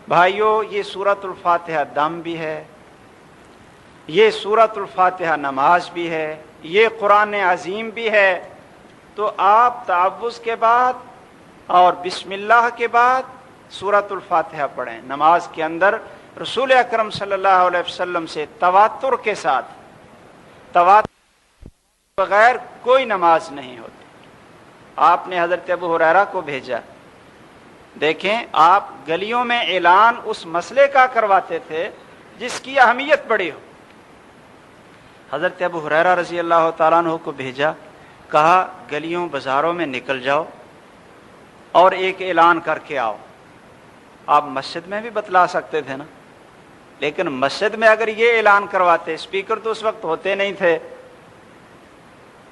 بھائیو یہ سورۃ الفاتحہ دم بھی ہے، یہ سورۃ الفاتحہ نماز بھی ہے، یہ قرآن عظیم بھی ہے. تو آپ تعوذ کے بعد اور بسم اللہ کے بعد سورۃ الفاتحہ پڑھیں. نماز کے اندر رسول اکرم صلی اللہ علیہ وسلم سے تواتر کے ساتھ، تواتر بغیر کوئی نماز نہیں ہوتی. آپ نے حضرت ابو ہریرہ کو بھیجا. دیکھیں آپ گلیوں میں اعلان اس مسئلے کا کرواتے تھے جس کی اہمیت بڑی ہو. حضرت ابو ہریرہ رضی اللہ تعالیٰ عنہ کو بھیجا، کہا گلیوں بازاروں میں نکل جاؤ اور ایک اعلان کر کے آؤ. آپ مسجد میں بھی بتلا سکتے تھے نا، لیکن مسجد میں اگر یہ اعلان کرواتے، اسپیکر تو اس وقت ہوتے نہیں تھے،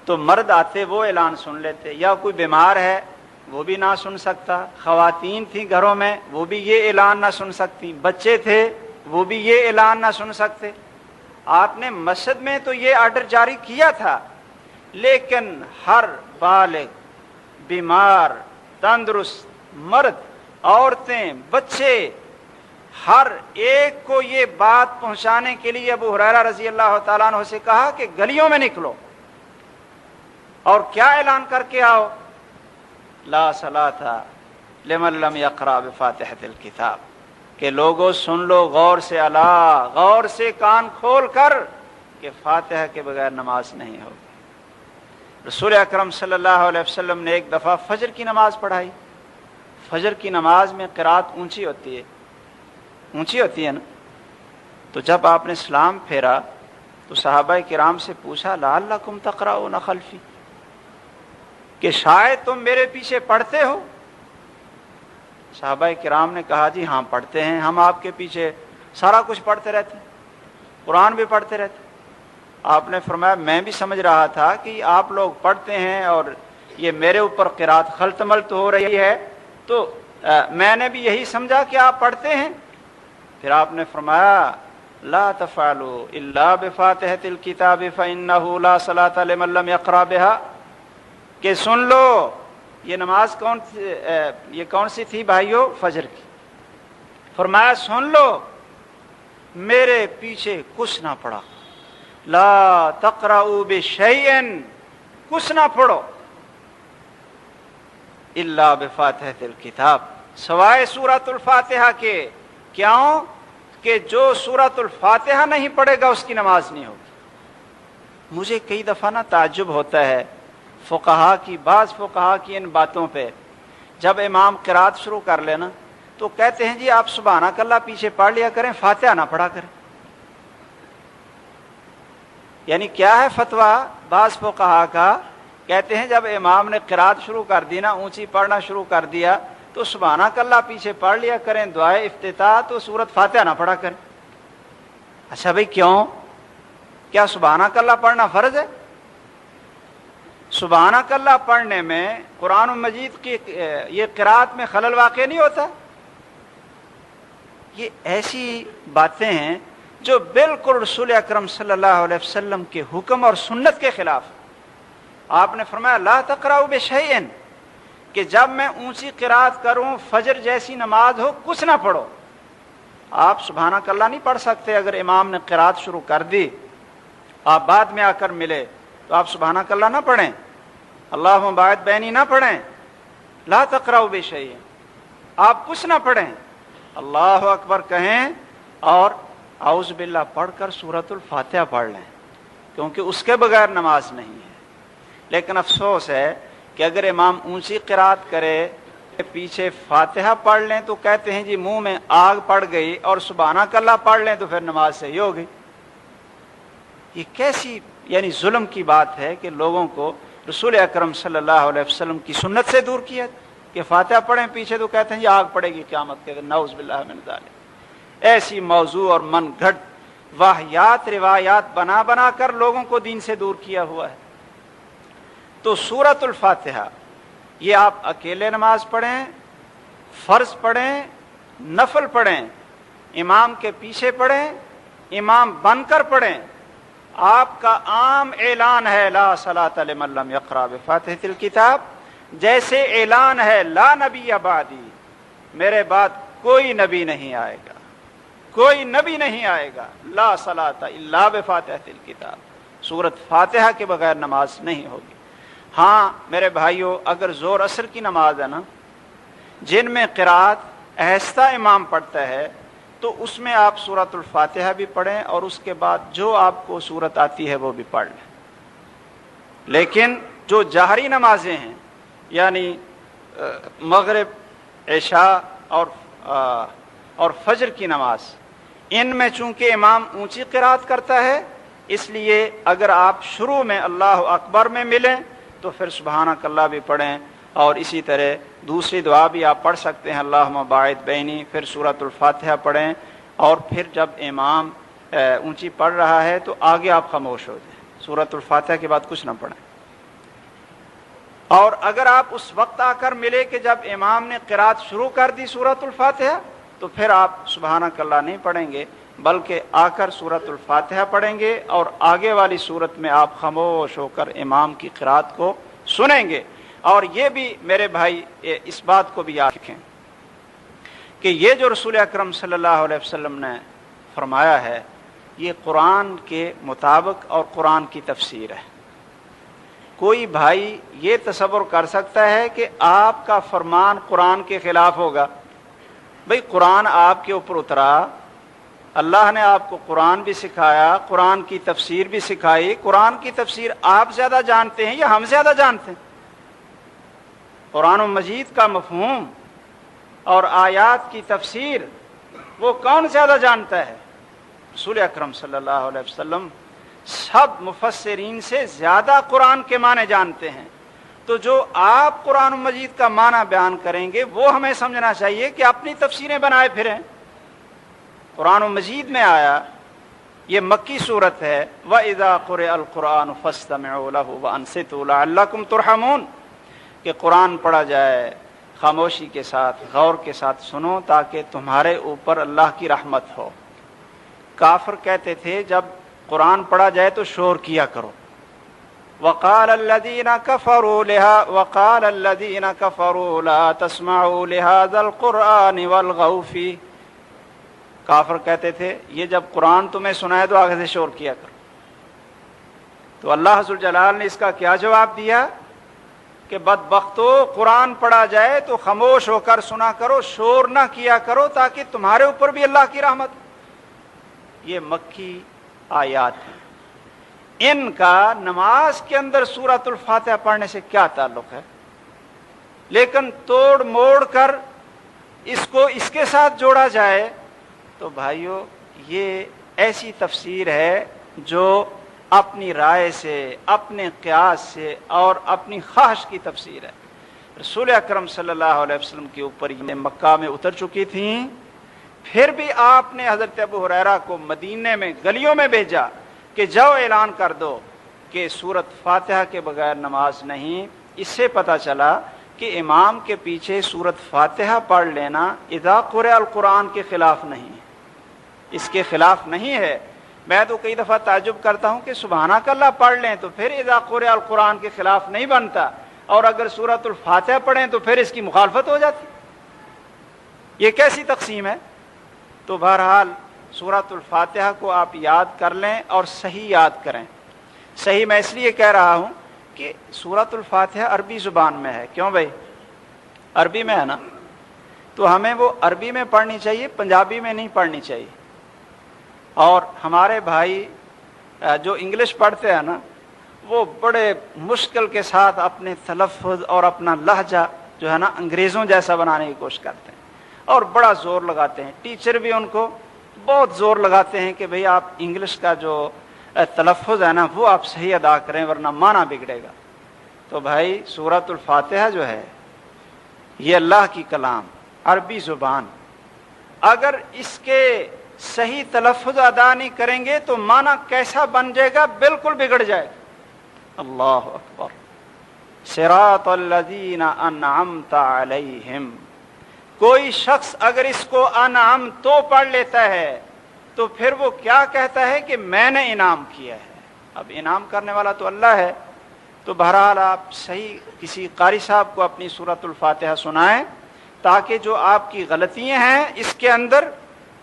تو مرد آتے وہ اعلان سن لیتے، یا کوئی بیمار ہے وہ بھی نہ سن سکتا، خواتین تھیں گھروں میں وہ بھی یہ اعلان نہ سن سکتی، بچے تھے وہ بھی یہ اعلان نہ سن سکتے. آپ نے مسجد میں تو یہ آرڈر جاری کیا تھا، لیکن ہر بالغ، بیمار، تندرست، مرد، عورتیں، بچے، ہر ایک کو یہ بات پہنچانے کے لیے ابو ہریرہ رضی اللہ تعالیٰ عنہ سے کہا کہ گلیوں میں نکلو اور کیا اعلان کر کے آؤ؟ لا صلاۃ لمن لم یقرأ بفاتحۃ الکتاب، کہ لوگوں سن لو غور سے، اللہ غور سے کان کھول کر، کہ فاتحہ کے بغیر نماز نہیں ہوگی۔ رسول اکرم صلی اللہ علیہ وسلم نے ایک دفعہ فجر کی نماز پڑھائی۔ فجر کی نماز میں قرات اونچی ہوتی ہے نا، تو جب آپ نے سلام پھیرا تو صحابہ کرام سے پوچھا لعلکم تقرؤون خلفی، کہ شاید تم میرے پیچھے پڑھتے ہو؟ صحابہ کرام نے کہا جی ہاں پڑھتے ہیں، ہم آپ کے پیچھے سارا کچھ پڑھتے رہتے ہیں، قرآن بھی پڑھتے رہتے ہیں۔ آپ نے فرمایا میں بھی سمجھ رہا تھا کہ آپ لوگ پڑھتے ہیں اور یہ میرے اوپر قرات خلط ملط ہو رہی ہے، تو میں نے بھی یہی سمجھا کہ آپ پڑھتے ہیں۔ پھر آپ نے فرمایا لا تفعلوا الا بفاتحۃ الکتاب فانہ لا صلاۃ لمن لم یقرأ بها، کہ سن لو یہ نماز کون سی تھی بھائیو؟ فجر کی۔ فرمایا سن لو میرے پیچھے کچھ نہ پڑھا، لا تقرؤوا بشیء، کچھ نہ پڑھو، الا بفاتحۃ الکتاب، سوائے سورۃ الفاتحہ کے۔ کیوں؟ کہ جو سورۃ الفاتحہ نہیں پڑھے گا اس کی نماز نہیں ہوگی۔ مجھے کئی دفعہ نا تعجب ہوتا ہے بعض فقہا کی ان باتوں پہ، جب امام قرات شروع کر لینا تو کہتے ہیں جی آپ سبحانک اللہ پیچھے پڑھ لیا کریں، فاتحہ نہ پڑھا کریں۔ یعنی کیا ہے فتویٰ بعض فقہا کا؟ کہتے ہیں جب امام نے قرات شروع کر دی نا، اونچی پڑھنا شروع کر دیا، تو سبحانک اللہ پیچھے پڑھ لیا کریں، دعائے افتتاح تو سورت فاتحہ نہ پڑھا کریں۔ اچھا بھائی کیوں؟ کیا سبحانک اللہ پڑھنا فرض ہے؟ سبحانک اللہ پڑھنے میں قرآن مجید کی یہ قرات میں خلل واقع نہیں ہوتا؟ یہ ایسی باتیں ہیں جو بالکل رسول اکرم صلی اللہ علیہ وسلم کے حکم اور سنت کے خلاف۔ آپ نے فرمایا لا تقرؤوا بشیء، کہ جب میں اونچی قرات کروں، فجر جیسی نماز ہو، کچھ نہ پڑھو۔ آپ سبحانک اللہ نہیں پڑھ سکتے، اگر امام نے قرات شروع کر دی، آپ بعد میں آ کر ملے تو آپ سبحانک اللہ نہ پڑھیں، اللہم باعث بینی نہ پڑھیں، لا تقرؤوا بشیء، آپ کچھ نہ پڑھیں، اللہ اکبر کہیں اور اعوذ باللہ پڑھ کر سورۃ الفاتحہ پڑھ لیں، کیونکہ اس کے بغیر نماز نہیں ہے۔ لیکن افسوس ہے کہ اگر امام اونچی قرات کرے، پیچھے فاتحہ پڑھ لیں تو کہتے ہیں جی منہ میں آگ پڑ گئی، اور سبحانک اللہ پڑھ لیں تو پھر نماز صحیح ہو گئی۔ یہ کیسی یعنی ظلم کی بات ہے کہ لوگوں کو رسول اکرم صلی اللہ علیہ وسلم کی سنت سے دور کیا، کہ فاتحہ پڑھیں پیچھے تو کہتے ہیں جی آگ پڑے گی قیامت کے دن، نعوذ باللہ من ذالک۔ ایسی موضوع اور من گھڑت واہیات روایات بنا بنا کر لوگوں کو دین سے دور کیا ہوا ہے۔ تو سورۃ الفاتحہ یہ آپ اکیلے نماز پڑھیں، فرض پڑھیں، نفل پڑھیں، امام کے پیچھے پڑھیں، امام بن کر پڑھیں، آپ کا عام اعلان ہے لا صلاۃ لمن لم یقرأ بفاتحۃ الکتاب، جیسے اعلان ہے لا نبی بعدی، میرے بعد کوئی نبی نہیں آئے گا، کوئی نبی نہیں آئے گا، لا صلاۃ الا بفاتحۃ الکتاب، سورۃ فاتحہ کے بغیر نماز نہیں ہوگی۔ ہاں میرے بھائیو، اگر زور اثر کی نماز ہے نا، جن میں قرات آہستہ امام پڑھتا ہے، تو اس میں آپ سورۃ الفاتحہ بھی پڑھیں اور اس کے بعد جو آپ کو سورت آتی ہے وہ بھی پڑھ لیں۔ لیکن جو جہری نمازیں ہیں، یعنی مغرب، عشاء اور فجر کی نماز، ان میں چونکہ امام اونچی قرات کرتا ہے، اس لیے اگر آپ شروع میں اللہ اکبر میں ملیں تو پھر سبحانک اللہ بھی پڑھیں، اور اسی طرح دوسری دعا بھی آپ پڑھ سکتے ہیں اللہم باعث بینی، پھر سورۃ الفاتحہ پڑھیں، اور پھر جب امام اونچی پڑھ رہا ہے تو آگے آپ خاموش ہو جائیں، سورۃ الفاتحہ کے بعد کچھ نہ پڑھیں۔ اور اگر آپ اس وقت آ کر ملے کہ جب امام نے قرات شروع کر دی سورۃ الفاتحہ، تو پھر آپ سبحانک اللہ نہیں پڑھیں گے، بلکہ آ کر سورۃ الفاتحہ پڑھیں گے اور آگے والی سورت میں آپ خاموش ہو کر امام کی قرات کو سنیں گے۔ اور یہ بھی میرے بھائی اس بات کو بھی یاد رکھیں کہ یہ جو رسول اکرم صلی اللہ علیہ وسلم نے فرمایا ہے یہ قرآن کے مطابق اور قرآن کی تفسیر ہے۔ کوئی بھائی یہ تصور کر سکتا ہے کہ آپ کا فرمان قرآن کے خلاف ہوگا؟ بھئی قرآن آپ کے اوپر اترا، اللہ نے آپ کو قرآن بھی سکھایا، قرآن کی تفسیر بھی سکھائی، قرآن کی تفسیر آپ زیادہ جانتے ہیں یا ہم زیادہ جانتے ہیں؟ قرآن مجید کا مفہوم اور آیات کی تفسیر وہ کون زیادہ جانتا ہے؟ رسول اکرم صلی اللہ علیہ وسلم سب مفسرین سے زیادہ قرآن کے معنی جانتے ہیں۔ تو جو آپ قرآن مجید کا معنی بیان کریں گے وہ ہمیں سمجھنا چاہیے کہ اپنی تفسیریں بنائے پھریں۔ قرآن مجید میں آیا، یہ مکی صورت ہے، وَإِذَا قُرِئَ الْقُرْآنُ فَاسْتَمِعُوا لَهُ وَأَنصِتُوا لَعَلَّكُمْ تُرْحَمُونَ، کہ قرآن پڑھا جائے خاموشی کے ساتھ، غور کے ساتھ سنو تاکہ تمہارے اوپر اللہ کی رحمت ہو۔ کافر کہتے تھے جب قرآن پڑھا جائے تو شور کیا کرو۔ وقال الذين كفروا لا تسمعوا لهذا القرآن والغوا فيه، کافر کہتے تھے یہ جب قرآن تمہیں سنائے تو آگے سے شور کیا کرو۔ تو اللہ ذوالجلال نے اس کا کیا جواب دیا کہ بدبختو، قرآن پڑھا جائے تو خاموش ہو کر سنا کرو، شور نہ کیا کرو تاکہ تمہارے اوپر بھی اللہ کی رحمت۔ یہ مکی آیات ہیں، ان کا نماز کے اندر سورۃ الفاتحہ پڑھنے سے کیا تعلق ہے؟ لیکن توڑ موڑ کر اس کو اس کے ساتھ جوڑا جائے تو بھائیو یہ ایسی تفسیر ہے جو اپنی رائے سے، اپنے قیاس سے اور اپنی خواہش کی تفسیر ہے۔ رسول اکرم صلی اللہ علیہ وسلم کے اوپر یہ مکہ میں اتر چکی تھیں، پھر بھی آپ نے حضرت ابو ہریرہ کو مدینے میں گلیوں میں بھیجا کہ جاؤ اعلان کر دو کہ سورۃ فاتحہ کے بغیر نماز نہیں۔ اس سے پتہ چلا کہ امام کے پیچھے سورۃ فاتحہ پڑھ لینا اذا قرئ القرآن کے خلاف نہیں ہے، اس کے خلاف نہیں ہے۔ میں تو کئی دفعہ تعجب کرتا ہوں کہ سبحانک اللہ پڑھ لیں تو پھر اذا قرئ القرآن کے خلاف نہیں بنتا، اور اگر سورۃ الفاتحہ پڑھیں تو پھر اس کی مخالفت ہو جاتی۔ یہ کیسی تقسیم ہے؟ تو بہرحال سورۃ الفاتحہ کو آپ یاد کر لیں اور صحیح یاد کریں۔ صحیح میں اس لیے کہہ رہا ہوں کہ سورۃ الفاتحہ عربی زبان میں ہے۔ کیوں بھائی؟ عربی میں ہے نا، تو ہمیں وہ عربی میں پڑھنی چاہیے، پنجابی میں نہیں پڑھنی چاہیے۔ اور ہمارے بھائی جو انگلش پڑھتے ہیں نا وہ بڑے مشکل کے ساتھ اپنے تلفظ اور اپنا لہجہ جو ہے نا انگریزوں جیسا بنانے کی کوشش کرتے ہیں اور بڑا زور لگاتے ہیں۔ ٹیچر بھی ان کو بہت زور لگاتے ہیں کہ بھئی آپ انگلش کا جو تلفظ ہے نا وہ آپ صحیح ادا کریں ورنہ معنی بگڑے گا۔ تو بھائی سورۃ الفاتحہ جو ہے یہ اللہ کی کلام، عربی زبان، اگر اس کے صحیح تلفظ ادا نہیں کریں گے تو معنی کیسا بن جائے گا؟ بالکل بگڑ جائے گا۔ اللہ اکبر۔ صراط الذین انعمت علیہم، کوئی شخص اگر اس کو انعم تو پڑھ لیتا ہے تو پھر وہ کیا کہتا ہے کہ میں نے انعام کیا ہے۔ اب انعام کرنے والا تو اللہ ہے۔ تو بہرحال آپ صحیح کسی قاری صاحب کو اپنی سورۃ الفاتحہ سنائیں تاکہ جو آپ کی غلطیاں ہیں اس کے اندر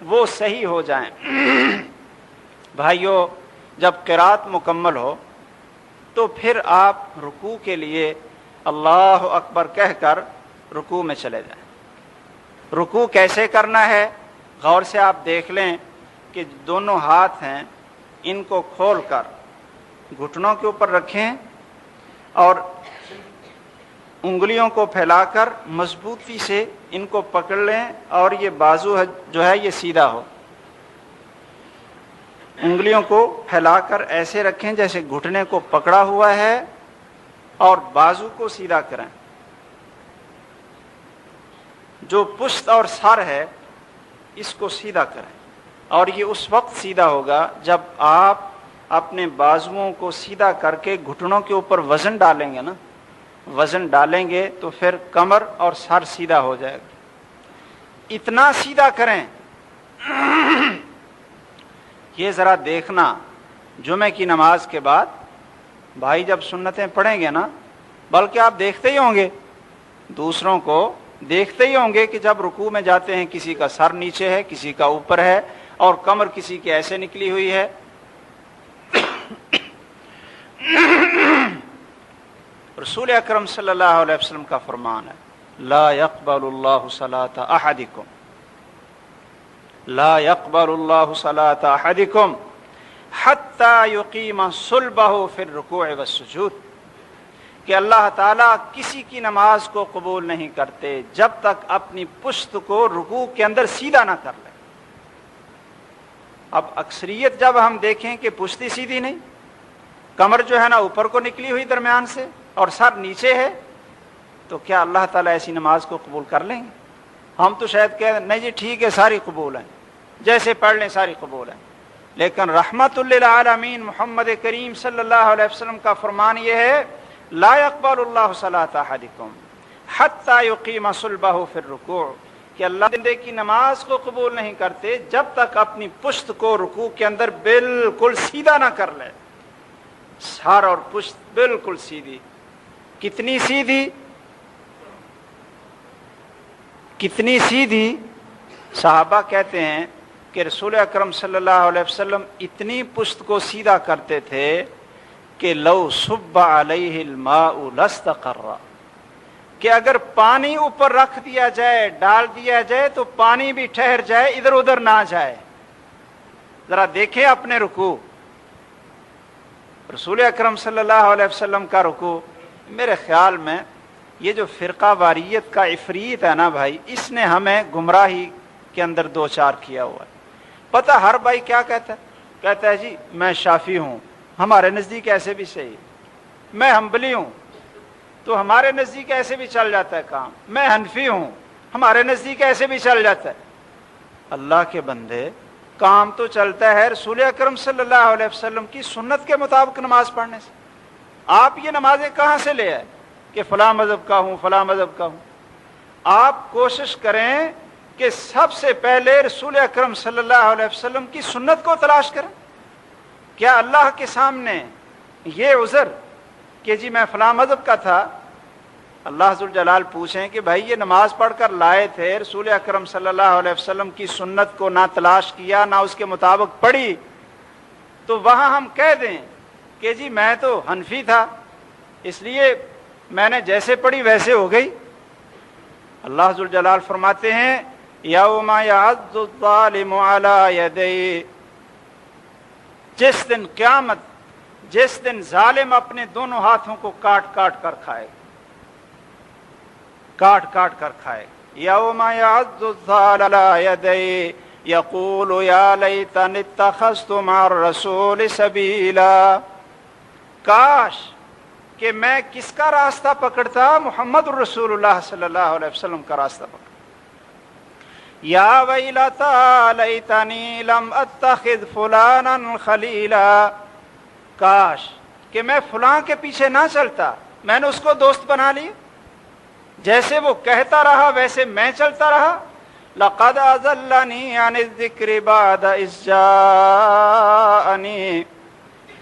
وہ صحیح ہو جائیں۔ بھائیو جب قرات مکمل ہو تو پھر آپ رکوع کے لیے اللہ اکبر کہہ کر رکوع میں چلے جائیں۔ رکوع کیسے کرنا ہے؟ غور سے آپ دیکھ لیں کہ دونوں ہاتھ ہیں ان کو کھول کر گھٹنوں کے اوپر رکھیں اور انگلیوں کو پھیلا کر مضبوطی سے ان کو پکڑ لیں اور یہ بازو جو ہے یہ سیدھا ہو۔ انگلیوں کو پھیلا کر ایسے رکھیں جیسے گھٹنے کو پکڑا ہوا ہے اور بازو کو سیدھا کریں۔ جو پشت اور سر ہے اس کو سیدھا کریں، اور یہ اس وقت سیدھا ہوگا جب آپ اپنے بازوؤں کو سیدھا کر کے گھٹنوں کے اوپر وزن ڈالیں گے نا، وزن ڈالیں گے تو پھر کمر اور سر سیدھا ہو جائے گا۔ اتنا سیدھا کریں یہ ذرا دیکھنا جمعے کی نماز کے بعد بھائی جب سنتیں پڑھیں گے نا، بلکہ آپ دیکھتے ہی ہوں گے، دوسروں کو دیکھتے ہی ہوں گے کہ جب رکوع میں جاتے ہیں کسی کا سر نیچے ہے، کسی کا اوپر ہے، اور کمر کسی کی ایسے نکلی ہوئی ہے۔ رسول اکرم صلی اللہ علیہ وسلم کا فرمان ہے، لا يقبل اللہ صلاۃ احدکم، لا يقبل اللہ صلاۃ احدکم حتی یقیم صلبہ فی الرکوع والسجود، کہ اللہ تعالیٰ کسی کی نماز کو قبول نہیں کرتے جب تک اپنی پشت کو رکوع کے اندر سیدھا نہ کر لے۔ اب اکثریت جب ہم دیکھیں کہ پشتی سیدھی نہیں، کمر جو ہے نا اوپر کو نکلی ہوئی درمیان سے اور سر نیچے ہے، تو کیا اللہ تعالیٰ ایسی نماز کو قبول کر لیں گے؟ ہم تو شاید کہیں نہیں جی ٹھیک ہے ساری قبول ہیں، جیسے پڑھ لیں ساری قبول ہیں، لیکن رحمت للعالمین محمد کریم صلی اللہ علیہ وسلم کا فرمان یہ ہے، لا يقبل اللہ صلاۃ احدکم حتی یقیم صلبہ فی الرکوع، کہ اللہ بندے کی نماز کو قبول نہیں کرتے جب تک اپنی پشت کو رکوع کے اندر بالکل سیدھا نہ کر لے، سر اور پشت بالکل سیدھی۔ کتنی سیدھی؟ کتنی سیدھی؟ صحابہ کہتے ہیں کہ رسول اکرم صلی اللہ علیہ وسلم اتنی پشت کو سیدھا کرتے تھے کہ لو صب علیہ الماء لاستقر، کہ اگر پانی اوپر رکھ دیا جائے، ڈال دیا جائے تو پانی بھی ٹھہر جائے، ادھر ادھر نہ جائے۔ ذرا دیکھیں اپنے رکوع، رسول اکرم صلی اللہ علیہ وسلم کا رکوع، میرے خیال میں یہ جو فرقہ واریت کا عفریت ہے نا بھائی، اس نے ہمیں گمراہی کے اندر دو چار کیا ہوا ہے۔ پتہ ہر بھائی کیا کہتا ہے؟ کہتا ہے جی میں شافعی ہوں، ہمارے نزدیک ایسے بھی صحیح، میں حنبلی ہوں تو ہمارے نزدیک ایسے بھی چل جاتا ہے کام، میں حنفی ہوں ہمارے نزدیک ایسے بھی چل جاتا ہے۔ اللہ کے بندے، کام تو چلتا ہے رسول اکرم صلی اللہ علیہ وسلم کی سنت کے مطابق نماز پڑھنے سے۔ آپ یہ نمازیں کہاں سے لے آئے کہ فلاں مذہب کا ہوں فلاں مذہب کا ہوں؟ آپ کوشش کریں کہ سب سے پہلے رسول اکرم صلی اللہ علیہ وسلم کی سنت کو تلاش کریں۔ کیا اللہ کے سامنے یہ عذر کہ جی میں فلاں مذہب کا تھا، اللہ ذوالجلال پوچھیں کہ بھائی یہ نماز پڑھ کر لائے تھے، رسول اکرم صلی اللہ علیہ وسلم کی سنت کو نہ تلاش کیا نہ اس کے مطابق پڑھی، تو وہاں ہم کہہ دیں کہ جی میں تو حنفی تھا اس لیے میں نے جیسے پڑھی ویسے ہو گئی؟ اللہ ذوالجلال فرماتے ہیں یوم یعض الظالم علی یدیہ، جس دن قیامت، جس دن ظالم اپنے دونوں ہاتھوں کو کاٹ کاٹ کر کھائے، کاٹ کاٹ کر کھائے۔ یوم یعض الظالم علی یدیہ یقول یا لیتنی اتخذت مع الرسول سبیلا، کاش کہ میں کس کا راستہ پکڑتا؟ محمد الرسول اللہ صلی اللہ علیہ وسلم کا راستہ پکڑتا۔ یا ویلتا لیتنی لم اتخذ فلانا خلیلا، کاش کہ میں فلاں کے پیچھے نہ چلتا، میں نے اس کو دوست بنا لی، جیسے وہ کہتا رہا ویسے میں چلتا رہا۔ لقد اضلنی عن الذکر بعد اذ جاءنی،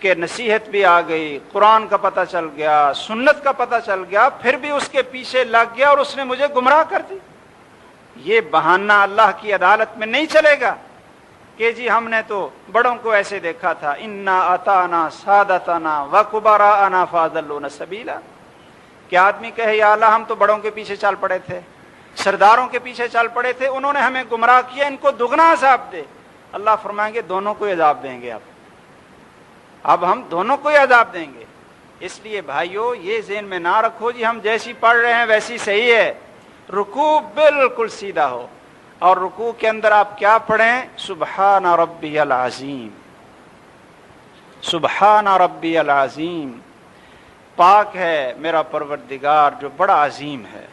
کہ نصیحت بھی آ گئی، قرآن کا پتہ چل گیا، سنت کا پتہ چل گیا، پھر بھی اس کے پیچھے لگ گیا اور اس نے مجھے گمراہ کر دی۔ یہ بہانہ اللہ کی عدالت میں نہیں چلے گا کہ جی ہم نے تو بڑوں کو ایسے دیکھا تھا، انا اطعنا سادتنا وکبراءنا فاضلونا سبیلا، کہ آدمی کہے یا اللہ ہم تو بڑوں کے پیچھے چل پڑے تھے، سرداروں کے پیچھے چل پڑے تھے، انہوں نے ہمیں گمراہ کیا، ان کو دگنا عذاب دے۔ اللہ فرمائیں گے دونوں کو عذاب دیں گے، اب ہم دونوں کو عذاب دیں گے۔ اس لیے بھائیو یہ ذہن میں نہ رکھو جی ہم جیسی پڑھ رہے ہیں ویسی صحیح ہے، رکوع بالکل سیدھا ہو، اور رکوع کے اندر آپ کیا پڑھیں؟ سبحان ربی العظیم، سبحان ربی العظیم، پاک ہے میرا پروردگار جو بڑا عظیم ہے،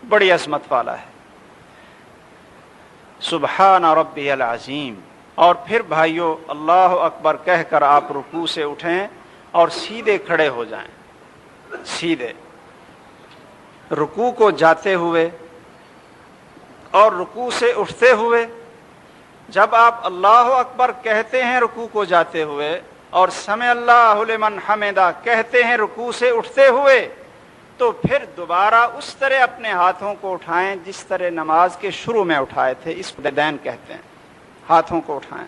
بڑی عظمت والا ہے، سبحان ربی العظیم۔ اور پھر بھائیو اللہ اکبر کہہ کر آپ رکوع سے اٹھیں اور سیدھے کھڑے ہو جائیں، سیدھے رکوع کو جاتے ہوئے اور رکوع سے اٹھتے ہوئے جب آپ اللہ اکبر کہتے ہیں رکوع کو جاتے ہوئے اور سمع اللہ لمن حمدہ کہتے ہیں رکوع سے اٹھتے ہوئے، تو پھر دوبارہ اس طرح اپنے ہاتھوں کو اٹھائیں جس طرح نماز کے شروع میں اٹھائے تھے. اس کو دین کہتے ہیں، ہاتھوں کو اٹھائیں.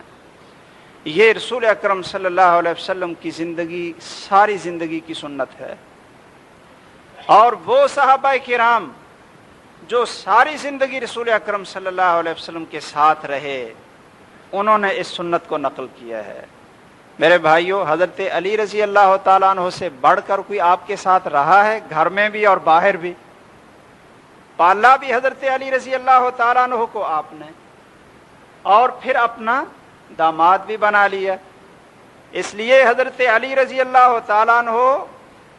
یہ رسول اکرم صلی اللہ علیہ وسلم کی زندگی، ساری زندگی کی سنت ہے. اور وہ صحابہ کرام جو ساری زندگی رسول اکرم صلی اللہ علیہ وسلم کے ساتھ رہے، انہوں نے اس سنت کو نقل کیا ہے. میرے بھائیوں، حضرت علی رضی اللہ تعالیٰ عنہ سے بڑھ کر کوئی آپ کے ساتھ رہا ہے؟ گھر میں بھی اور باہر بھی. پالا بھی حضرت علی رضی اللہ تعالیٰ عنہ کو آپ نے، اور پھر اپنا داماد بھی بنا لیا. اس لیے حضرت علی رضی اللہ تعالیٰ عنہ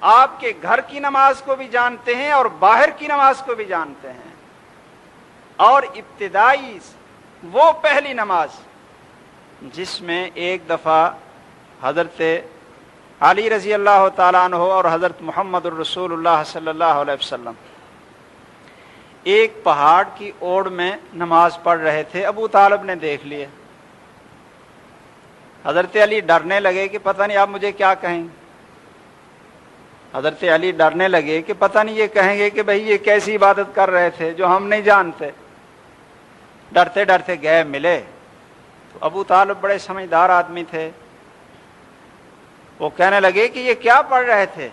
آپ کے گھر کی نماز کو بھی جانتے ہیں اور باہر کی نماز کو بھی جانتے ہیں. اور ابتدائی وہ پہلی نماز جس میں ایک دفعہ حضرت علی رضی اللہ تعالیٰ عنہ اور حضرت محمد الرسول اللہ صلی اللہ علیہ وسلم ایک پہاڑ کی اوڑ میں نماز پڑھ رہے تھے. ابو طالب نے دیکھ لیا. حضرت علی ڈرنے لگے کہ پتہ نہیں آپ مجھے کیا کہیں. حضرت علی ڈرنے لگے کہ پتہ نہیں یہ کہیں گے کہ بھئی یہ کیسی عبادت کر رہے تھے جو ہم نہیں جانتے. ڈرتے ڈرتے گئے ملے تو ابو طالب بڑے سمجھدار آدمی تھے. وہ کہنے لگے کہ یہ کیا پڑھ رہے تھے؟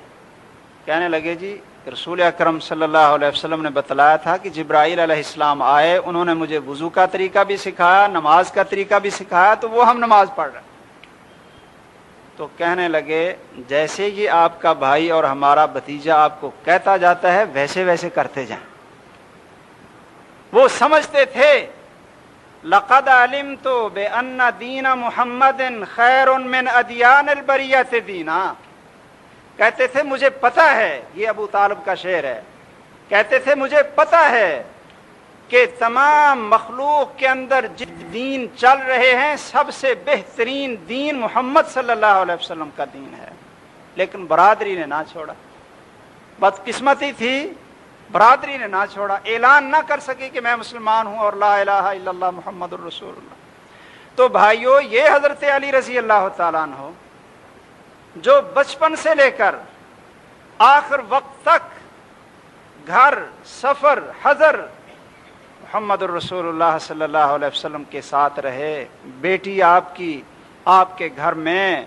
کہنے لگے جی رسول اکرم صلی اللہ علیہ وسلم نے بتلایا تھا کہ جبرائیل علیہ السلام آئے، انہوں نے مجھے وضو کا طریقہ بھی سکھایا، نماز کا طریقہ بھی سکھایا، تو وہ ہم نماز پڑھ رہے ہیں. تو کہنے لگے جیسے یہ آپ کا بھائی اور ہمارا بھتیجا آپ کو کہتا جاتا ہے ویسے ویسے کرتے جائیں. وہ سمجھتے تھے لقد علمت بأن دین محمد خیر من ادیان البریۃ دینا. کہتے تھے مجھے پتہ ہے، یہ ابو طالب کا شعر ہے، کہتے تھے مجھے پتہ ہے کہ تمام مخلوق کے اندر جس دین چل رہے ہیں سب سے بہترین دین محمد صلی اللہ علیہ وسلم کا دین ہے. لیکن برادری نے نہ چھوڑا. بدقسمتی تھی، برادری نے نہ چھوڑا، اعلان نہ کر سکے کہ میں مسلمان ہوں اور لا الہ الا اللہ محمد الرسول اللہ. تو بھائیو، یہ حضرت علی رضی اللہ تعالیٰ عنہ جو بچپن سے لے کر آخر وقت تک گھر، سفر، حضر محمد الرسول اللہ صلی اللہ علیہ وسلم کے ساتھ رہے، بیٹی آپ کی آپ کے گھر میں،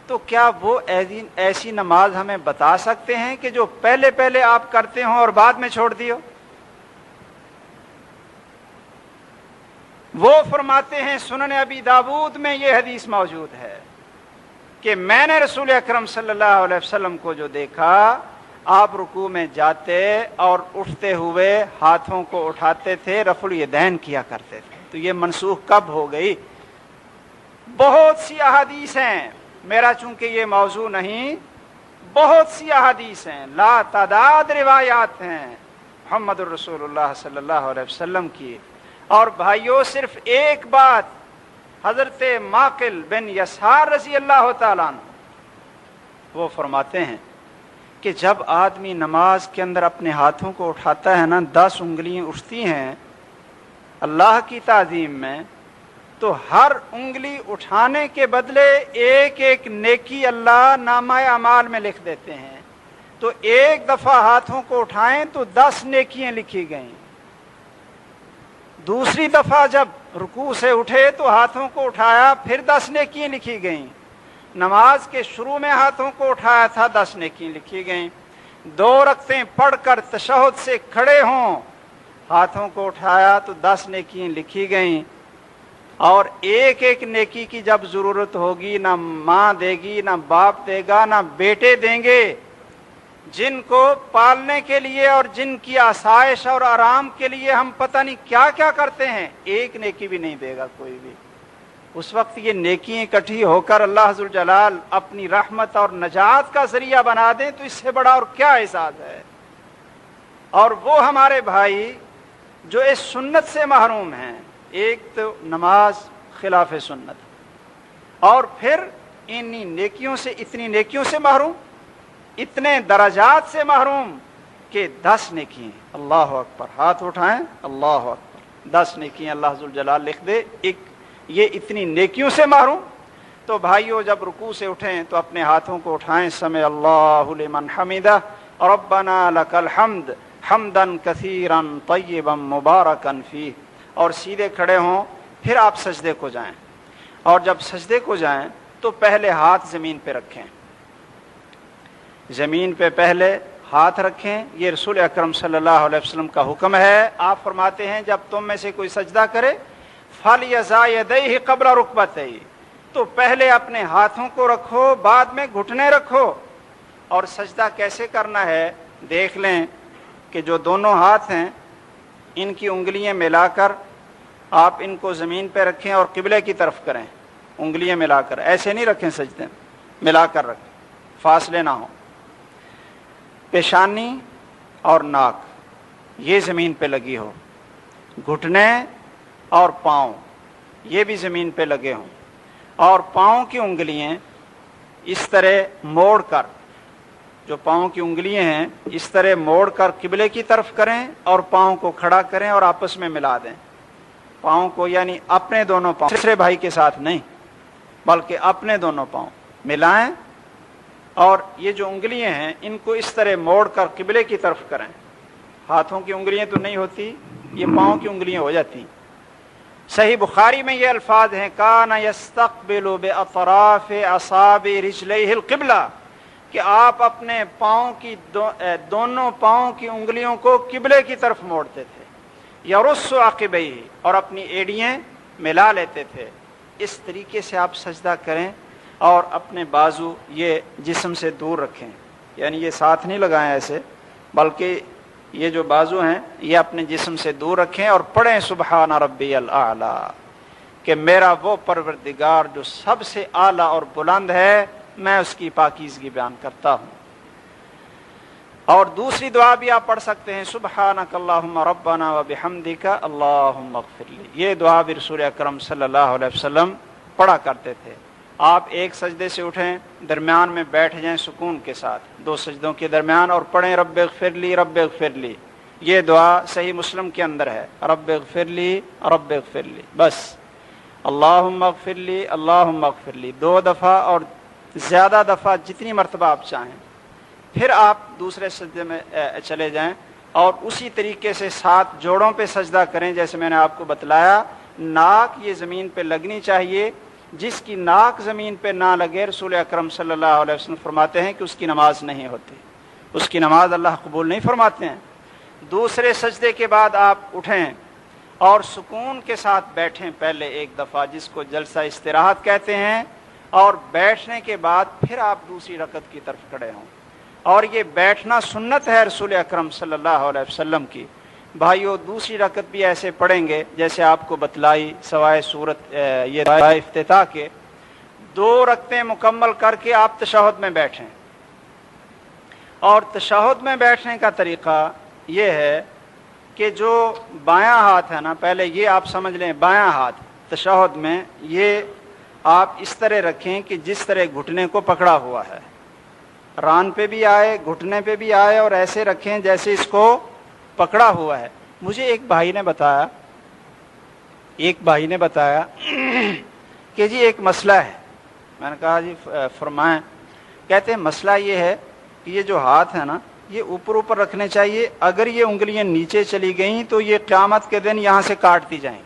تو کیا وہ ایسی نماز ہمیں بتا سکتے ہیں کہ جو پہلے پہلے آپ کرتے ہوں اور بعد میں چھوڑ دیو؟ وہ فرماتے ہیں، سنن ابی داود میں یہ حدیث موجود ہے کہ میں نے رسول اکرم صلی اللہ علیہ وسلم کو جو دیکھا، آپ رکوع میں جاتے اور اٹھتے ہوئے ہاتھوں کو اٹھاتے تھے، رفع الیدین کیا کرتے تھے. تو یہ منسوخ کب ہو گئی؟ بہت سی احادیث ہیں، میرا چونکہ یہ موضوع نہیں، بہت سی احادیث ہیں، لا تعداد روایات ہیں محمد الرسول اللہ صلی اللہ علیہ وسلم کی. اور بھائیوں، صرف ایک بات حضرت معقل بن یسار رضی اللہ تعالیٰ عنہ وہ فرماتے ہیں کہ جب آدمی نماز کے اندر اپنے ہاتھوں کو اٹھاتا ہے نا، 10 انگلیاں اٹھتی ہیں اللہ کی تعظیم میں، تو ہر انگلی اٹھانے کے بدلے ایک ایک نیکی اللہ نامہ اعمال میں لکھ دیتے ہیں. تو ایک دفعہ ہاتھوں کو اٹھائیں تو 10 نیکیاں لکھی گئیں. دوسری دفعہ جب رکوع سے اٹھے تو ہاتھوں کو اٹھایا، پھر 10 نیکیاں لکھی گئیں. نماز کے شروع میں ہاتھوں کو اٹھایا تھا، 10 نیکیاں لکھی گئیں. 2 رکعتیں پڑھ کر تشہد سے کھڑے ہوں، ہاتھوں کو اٹھایا تو 10 نیکیاں لکھی گئیں. اور ایک ایک نیکی کی جب ضرورت ہوگی، نہ ماں دے گی، نہ باپ دے گا، نہ بیٹے دیں گے، جن کو پالنے کے لیے اور جن کی آسائش اور آرام کے لیے ہم پتہ نہیں کیا کیا کرتے ہیں، ایک نیکی بھی نہیں دے گا کوئی بھی. اس وقت یہ نیکیاں اکٹھی ہو کر اللہ ذوالجلال اپنی رحمت اور نجات کا ذریعہ بنا دیں تو اس سے بڑا اور کیا احساس ہے. اور وہ ہمارے بھائی جو اس سنت سے محروم ہیں، ایک تو نماز خلاف سنت، اور پھر انہی نیکیوں سے، اتنی نیکیوں سے محروم، اتنے درجات سے محروم کہ 10 نیکیاں. اللہ اکبر، ہاتھ اٹھائیں، اللہ اکبر، 10 نیکیاں اللہ ذوالجلال لکھ دے. ایک یہ اتنی نیکیوں سے محروم؟ تو بھائیو جب رکوع سے اٹھیں تو اپنے ہاتھوں کو اٹھائیں، سمع اللہ لمن حمدہ ربنا لک الحمد حمدا کثیرا طیبا مبارکا فیہ، اور سیدھے کھڑے ہوں، پھر آپ سجدے کو جائیں، اور جب سجدے کو جائیں تو پہلے ہاتھ زمین پہ رکھیں، زمین پہ پہلے ہاتھ رکھیں، یہ رسول اکرم صلی اللہ علیہ وسلم کا حکم ہے۔ آپ فرماتے ہیں جب تم میں سے کوئی سجدہ کرے فَلْيَضَعْ يَدَيْهِ قَبْلَ رُكْبَتَيْهِ، تو پہلے اپنے ہاتھوں کو رکھو، بعد میں گھٹنے رکھو۔ اور سجدہ کیسے کرنا ہے دیکھ لیں کہ جو دونوں ہاتھ ہیں ان کی انگلیاں ملا کر آپ ان کو زمین پہ رکھیں اور قبلے کی طرف کریں، انگلیاں ملا کر، ایسے نہیں رکھیں، سجدے ملا کر رکھیں، فاصلے نہ ہوں۔ پیشانی اور ناک یہ زمین پہ لگی ہو، گھٹنے اور پاؤں یہ بھی زمین پہ لگے ہوں، اور پاؤں کی انگلیاں اس طرح موڑ کر، جو پاؤں کی انگلیاں ہیں اس طرح موڑ کر قبلے کی طرف کریں اور پاؤں کو کھڑا کریں اور آپس میں ملا دیں، پاؤں کو، یعنی اپنے دونوں پاؤں، تیسرے بھائی کے ساتھ نہیں بلکہ اپنے دونوں پاؤں ملائیں، اور یہ جو انگلیاں ہیں ان کو اس طرح موڑ کر قبلے کی طرف کریں۔ ہاتھوں کی انگلیاں تو نہیں ہوتی، یہ پاؤں کی انگلیاں ہو جاتی۔ صحیح بخاری میں یہ الفاظ ہیں کان یستقبل باطراف اصابع رجلیہ القبلہ، کہ آپ اپنے پاؤں کی دونوں پاؤں کی انگلیوں کو قبلے کی طرف موڑتے تھے، یرص عقبیہ، اور اپنی ایڑیاں ملا لیتے تھے۔ اس طریقے سے آپ سجدہ کریں اور اپنے بازو یہ جسم سے دور رکھیں، یعنی یہ ساتھ نہیں لگائیں ایسے، بلکہ یہ جو بازو ہیں یہ اپنے جسم سے دور رکھیں اور پڑھیں سبحان ربی الاعلی، کہ میرا وہ پروردگار جو سب سے اعلیٰ اور بلند ہے، میں اس کی پاکیزگی بیان کرتا ہوں۔ اور دوسری دعا بھی آپ پڑھ سکتے ہیں، سبحانک اللہم ربنا وبحمدک اللہم اغفر لی، یہ دعا بھی رسول اکرم صلی اللہ علیہ وسلم پڑھا کرتے تھے۔ آپ ایک سجدے سے اٹھیں، درمیان میں بیٹھ جائیں سکون کے ساتھ، دو سجدوں کے درمیان، اور پڑھیں رب اغفر لی رب اغفر لی، یہ دعا صحیح مسلم کے اندر ہے، رب اغفر لی رب اغفر لی، بس اللہم اغفر لی اللہم اغفر لی 2 دفعہ، اور زیادہ دفعہ جتنی مرتبہ آپ چاہیں۔ پھر آپ دوسرے سجدے میں چلے جائیں اور اسی طریقے سے 7 جوڑوں پہ سجدہ کریں جیسے میں نے آپ کو بتلایا۔ ناک یہ زمین پہ لگنی چاہیے، جس کی ناک زمین پہ نہ لگے رسول اکرم صلی اللہ علیہ وسلم فرماتے ہیں کہ اس کی نماز نہیں ہوتی، اس کی نماز اللہ قبول نہیں فرماتے ہیں۔ دوسرے سجدے کے بعد آپ اٹھیں اور سکون کے ساتھ بیٹھیں پہلے ایک دفعہ، جس کو جلسہ استراحت کہتے ہیں، اور بیٹھنے کے بعد پھر آپ دوسری رکعت کی طرف کھڑے ہوں، اور یہ بیٹھنا سنت ہے رسول اکرم صلی اللہ علیہ وسلم کی۔ بھائیو دوسری رکعت بھی ایسے پڑھیں گے جیسے آپ کو بتلائی، سوائے صورت یہ دعائے افتتاح کے 2 رکعتیں مکمل کر کے آپ تشہد میں بیٹھیں، اور تشہد میں بیٹھنے کا طریقہ یہ ہے کہ جو بایاں ہاتھ ہے نا، پہلے یہ آپ سمجھ لیں، بایاں ہاتھ تشہد میں یہ آپ اس طرح رکھیں کہ جس طرح گھٹنے کو پکڑا ہوا ہے، ران پہ بھی آئے گھٹنے پہ بھی آئے، اور ایسے رکھیں جیسے اس کو پکڑا ہوا ہے۔ مجھے ایک بھائی نے بتایا کہ جی ایک مسئلہ ہے، میں نے کہا جی فرمائیں۔ کہتے ہیں مسئلہ یہ ہے کہ یہ جو ہاتھ ہے نا یہ اوپر رکھنے چاہیے، اگر یہ انگلیاں نیچے چلی گئیں تو یہ قیامت کے دن یہاں سے کاٹ دی جائیں۔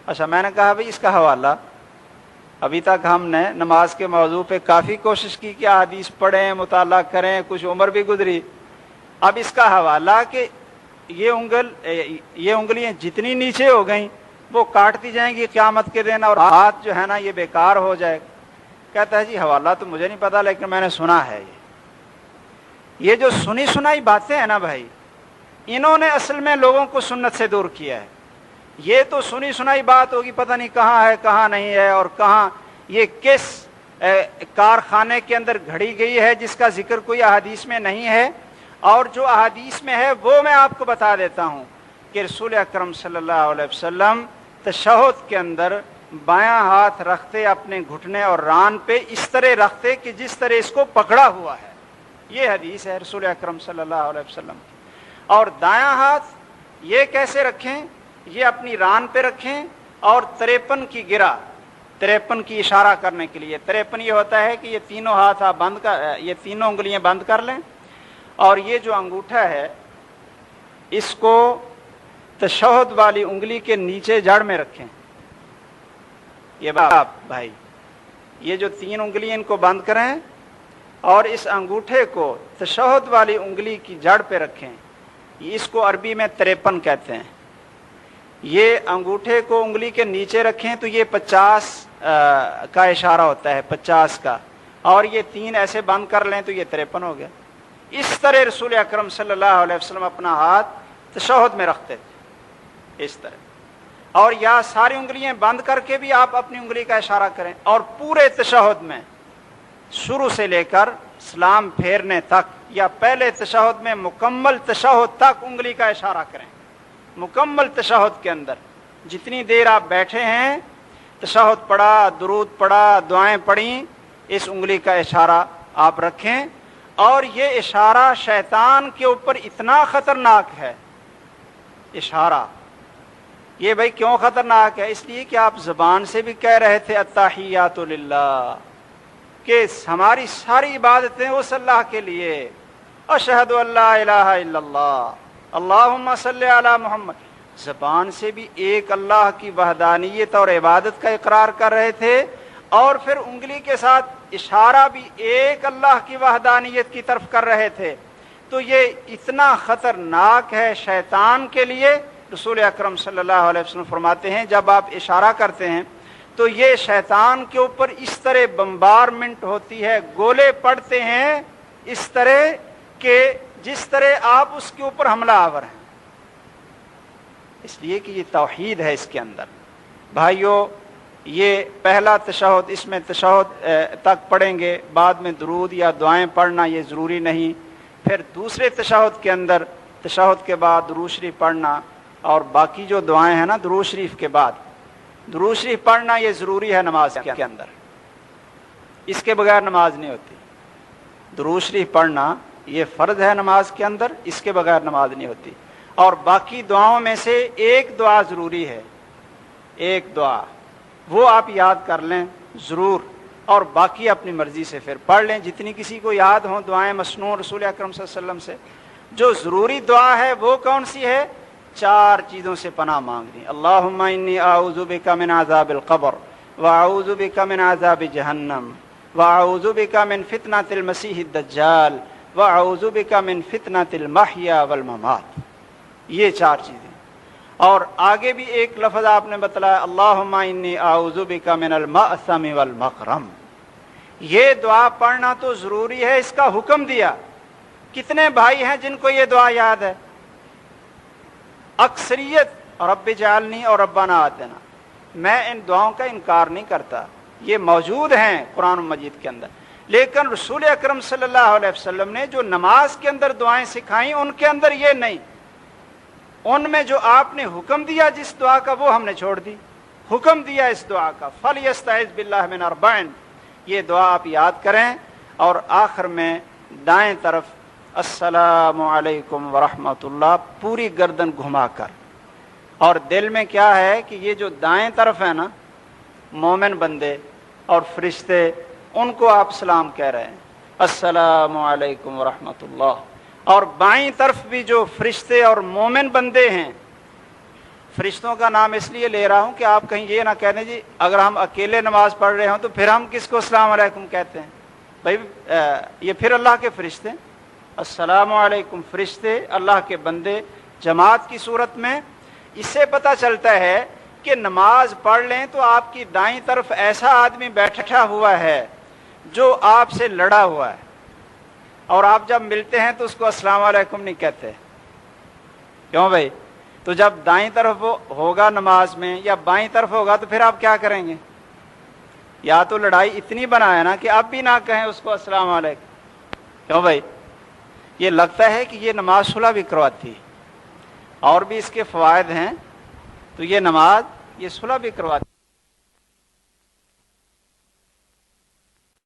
اچھا، میں نے کہا بھائی اس کا حوالہ، ابھی تک ہم نے نماز کے موضوع پہ کافی کوشش کی کہ حدیث پڑھیں، مطالعہ کریں، کچھ عمر بھی گزری، اب اس کا حوالہ کہ یہ انگلیاں جتنی نیچے ہو گئیں وہ کاٹ دی جائیں گی قیامت کے دن، اور ہاتھ جو ہے نا یہ بیکار ہو جائے۔ کہتا ہے جی حوالہ تو مجھے نہیں پتا، لیکن میں نے سنا ہے۔ یہ جو سنی سنائی باتیں ہیں نا بھائی، انہوں نے اصل میں لوگوں کو سنت سے دور کیا ہے۔ یہ تو سنی سنائی بات ہوگی، پتہ نہیں کہاں ہے کہاں نہیں ہے، اور کہاں یہ کس کارخانے کے اندر گھڑی گئی ہے جس کا ذکر کوئی احادیث میں نہیں ہے، اور جو احادیث میں ہے وہ میں آپ کو بتا دیتا ہوں کہ رسول اکرم صلی اللہ علیہ وسلم تشہد کے اندر بایاں ہاتھ رکھتے اپنے گھٹنے اور ران پہ اس طرح رکھتے کہ جس طرح اس کو پکڑا ہوا ہے، یہ حدیث ہے رسول اکرم صلی اللہ علیہ وسلم کی۔ اور دایاں ہاتھ یہ کیسے رکھیں؟ یہ اپنی ران پہ رکھیں اور 53 کی گرا، 53 کی اشارہ کرنے کے لیے. 53 یہ ہوتا ہے کہ یہ تینوں ہاتھ آپ بند کر، یہ تینوں انگلیاں بند کر لیں، اور یہ جو انگوٹھا ہے اس کو تشہد والی انگلی کے نیچے جڑ میں رکھیں. یہ بھائی یہ جو 3 انگلی ان کو بند کریں اور اس انگوٹھے کو تشہد والی انگلی کی جڑ پہ رکھیں. اس کو عربی میں 53 کہتے ہیں. یہ انگوٹھے کو انگلی کے نیچے رکھیں تو یہ 50 کا اشارہ ہوتا ہے، 50 کا، اور یہ 3 ایسے بند کر لیں تو یہ 53 ہو گیا. اس طرح رسول اکرم صلی اللہ علیہ وسلم اپنا ہاتھ تشہد میں رکھتے تھے، اس طرح. اور یا ساری انگلیاں بند کر کے بھی آپ اپنی انگلی کا اشارہ کریں، اور پورے تشہد میں شروع سے لے کر سلام پھیرنے تک یا پہلے تشہد میں مکمل تشہد تک انگلی کا اشارہ کریں. مکمل تشہد کے اندر جتنی دیر آپ بیٹھے ہیں، تشہد پڑھا، درود پڑھا، دعائیں پڑھیں، اس انگلی کا اشارہ آپ رکھیں. اور یہ اشارہ شیطان کے اوپر اتنا خطرناک ہے. اشارہ یہ بھائی کیوں خطرناک ہے؟ اس لیے کہ آپ زبان سے بھی کہہ رہے تھے التحیات للہ، کہ ہماری ساری عبادتیں اس اللہ کے لیے. اشہد ان لا الہ الا اللہ اللہم صلی علی محمد. زبان سے بھی ایک اللہ کی وحدانیت اور عبادت کا اقرار کر رہے تھے، اور پھر انگلی کے ساتھ اشارہ بھی ایک اللہ کی وحدانیت کی طرف کر رہے تھے. تو یہ اتنا خطرناک ہے شیطان کے لیے. رسول اکرم صلی اللہ علیہ وسلم فرماتے ہیں جب آپ اشارہ کرتے ہیں تو یہ شیطان کے اوپر اس طرح بمبارمنٹ ہوتی ہے، گولے پڑتے ہیں اس طرح کہ جس طرح آپ اس کے اوپر حملہ آور ہیں. اس لیے کہ یہ توحید ہے اس کے اندر. بھائیو یہ پہلا تشہد، اس میں تشہد تک پڑھیں گے، بعد میں درود یا دعائیں پڑھنا یہ ضروری نہیں. پھر دوسرے تشہد کے اندر، تشہد کے بعد درود شریف پڑھنا، اور باقی جو دعائیں ہیں نا درود شریف کے بعد، درود شریف پڑھنا یہ ضروری ہے نماز کے اندر. اس کے بغیر نماز نہیں ہوتی. درود شریف پڑھنا یہ فرض ہے نماز کے اندر، اس کے بغیر نماز نہیں ہوتی. اور باقی دعاؤں میں سے ایک دعا ضروری ہے، ایک دعا وہ آپ یاد کر لیں ضرور، اور باقی اپنی مرضی سے پھر پڑھ لیں جتنی کسی کو یاد ہوں دعائیں مسنون رسول اکرم صلی اللہ علیہ وسلم سے. جو ضروری دعا ہے وہ کون سی ہے؟ 4 چیزوں سے پناہ مانگنی. اللہم انی اعوذ بک من عذاب القبر واعوذ بک من عذاب جہنم واعوذ بک من فتنۃ المسیح الدجال واعوذ بک من فتنۃ المحیا والممات. یہ 4 چیزیں. اور آگے بھی ایک لفظ آپ نے بتلایا اللہم انی اعوذ بک من المأثم والمغرم. یہ دعا پڑھنا تو ضروری ہے، اس کا حکم دیا. کتنے بھائی ہیں جن کو یہ دعا یاد ہے؟ اکثریت رب جعلنی اور ربنا آتنا. میں ان دعاؤں کا انکار نہیں کرتا، یہ موجود ہیں قرآن مجید کے اندر، لیکن رسول اکرم صلی اللہ علیہ وسلم نے جو نماز کے اندر دعائیں سکھائیں ان کے اندر یہ نہیں. ان میں جو آپ نے حکم دیا جس دعا کا وہ ہم نے چھوڑ دی. حکم دیا اس دعا کا فَلْيَسْتَعِذْ بِاللَّهِ مِنْ أَرْبَعٍ. یہ دعا آپ یاد کریں، اور آخر میں دائیں طرف السلام علیکم ورحمۃ اللہ پوری گردن گھما کر. اور دل میں کیا ہے کہ یہ جو دائیں طرف ہے نا مومن بندے اور فرشتے، ان کو آپ سلام کہہ رہے ہیں السلام علیکم ورحمۃ اللہ. اور بائیں طرف بھی جو فرشتے اور مومن بندے ہیں، فرشتوں کا نام اس لیے لے رہا ہوں کہ آپ کہیں یہ نہ کہنے جی اگر ہم اکیلے نماز پڑھ رہے ہوں تو پھر ہم کس کو السلام علیکم کہتے ہیں. بھائی یہ پھر اللہ کے فرشتے. السلام علیکم فرشتے، اللہ کے بندے جماعت کی صورت میں. اس سے پتہ چلتا ہے کہ نماز پڑھ لیں تو آپ کی دائیں طرف ایسا آدمی بیٹھا ہوا ہے جو آپ سے لڑا ہوا ہے، اور آپ جب ملتے ہیں تو اس کو السلام علیکم نہیں کہتے. کیوں بھائی؟ تو جب دائیں طرف وہ ہوگا نماز میں یا بائیں طرف ہوگا تو پھر آپ کیا کریں گے؟ یا تو لڑائی اتنی بنائے نا کہ اب بھی نہ کہیں اس کو السلام علیکم. کیوں بھائی؟ یہ لگتا ہے کہ یہ نماز صلح بھی کرواتی، اور بھی اس کے فوائد ہیں، تو یہ نماز یہ صلح بھی کرواتی.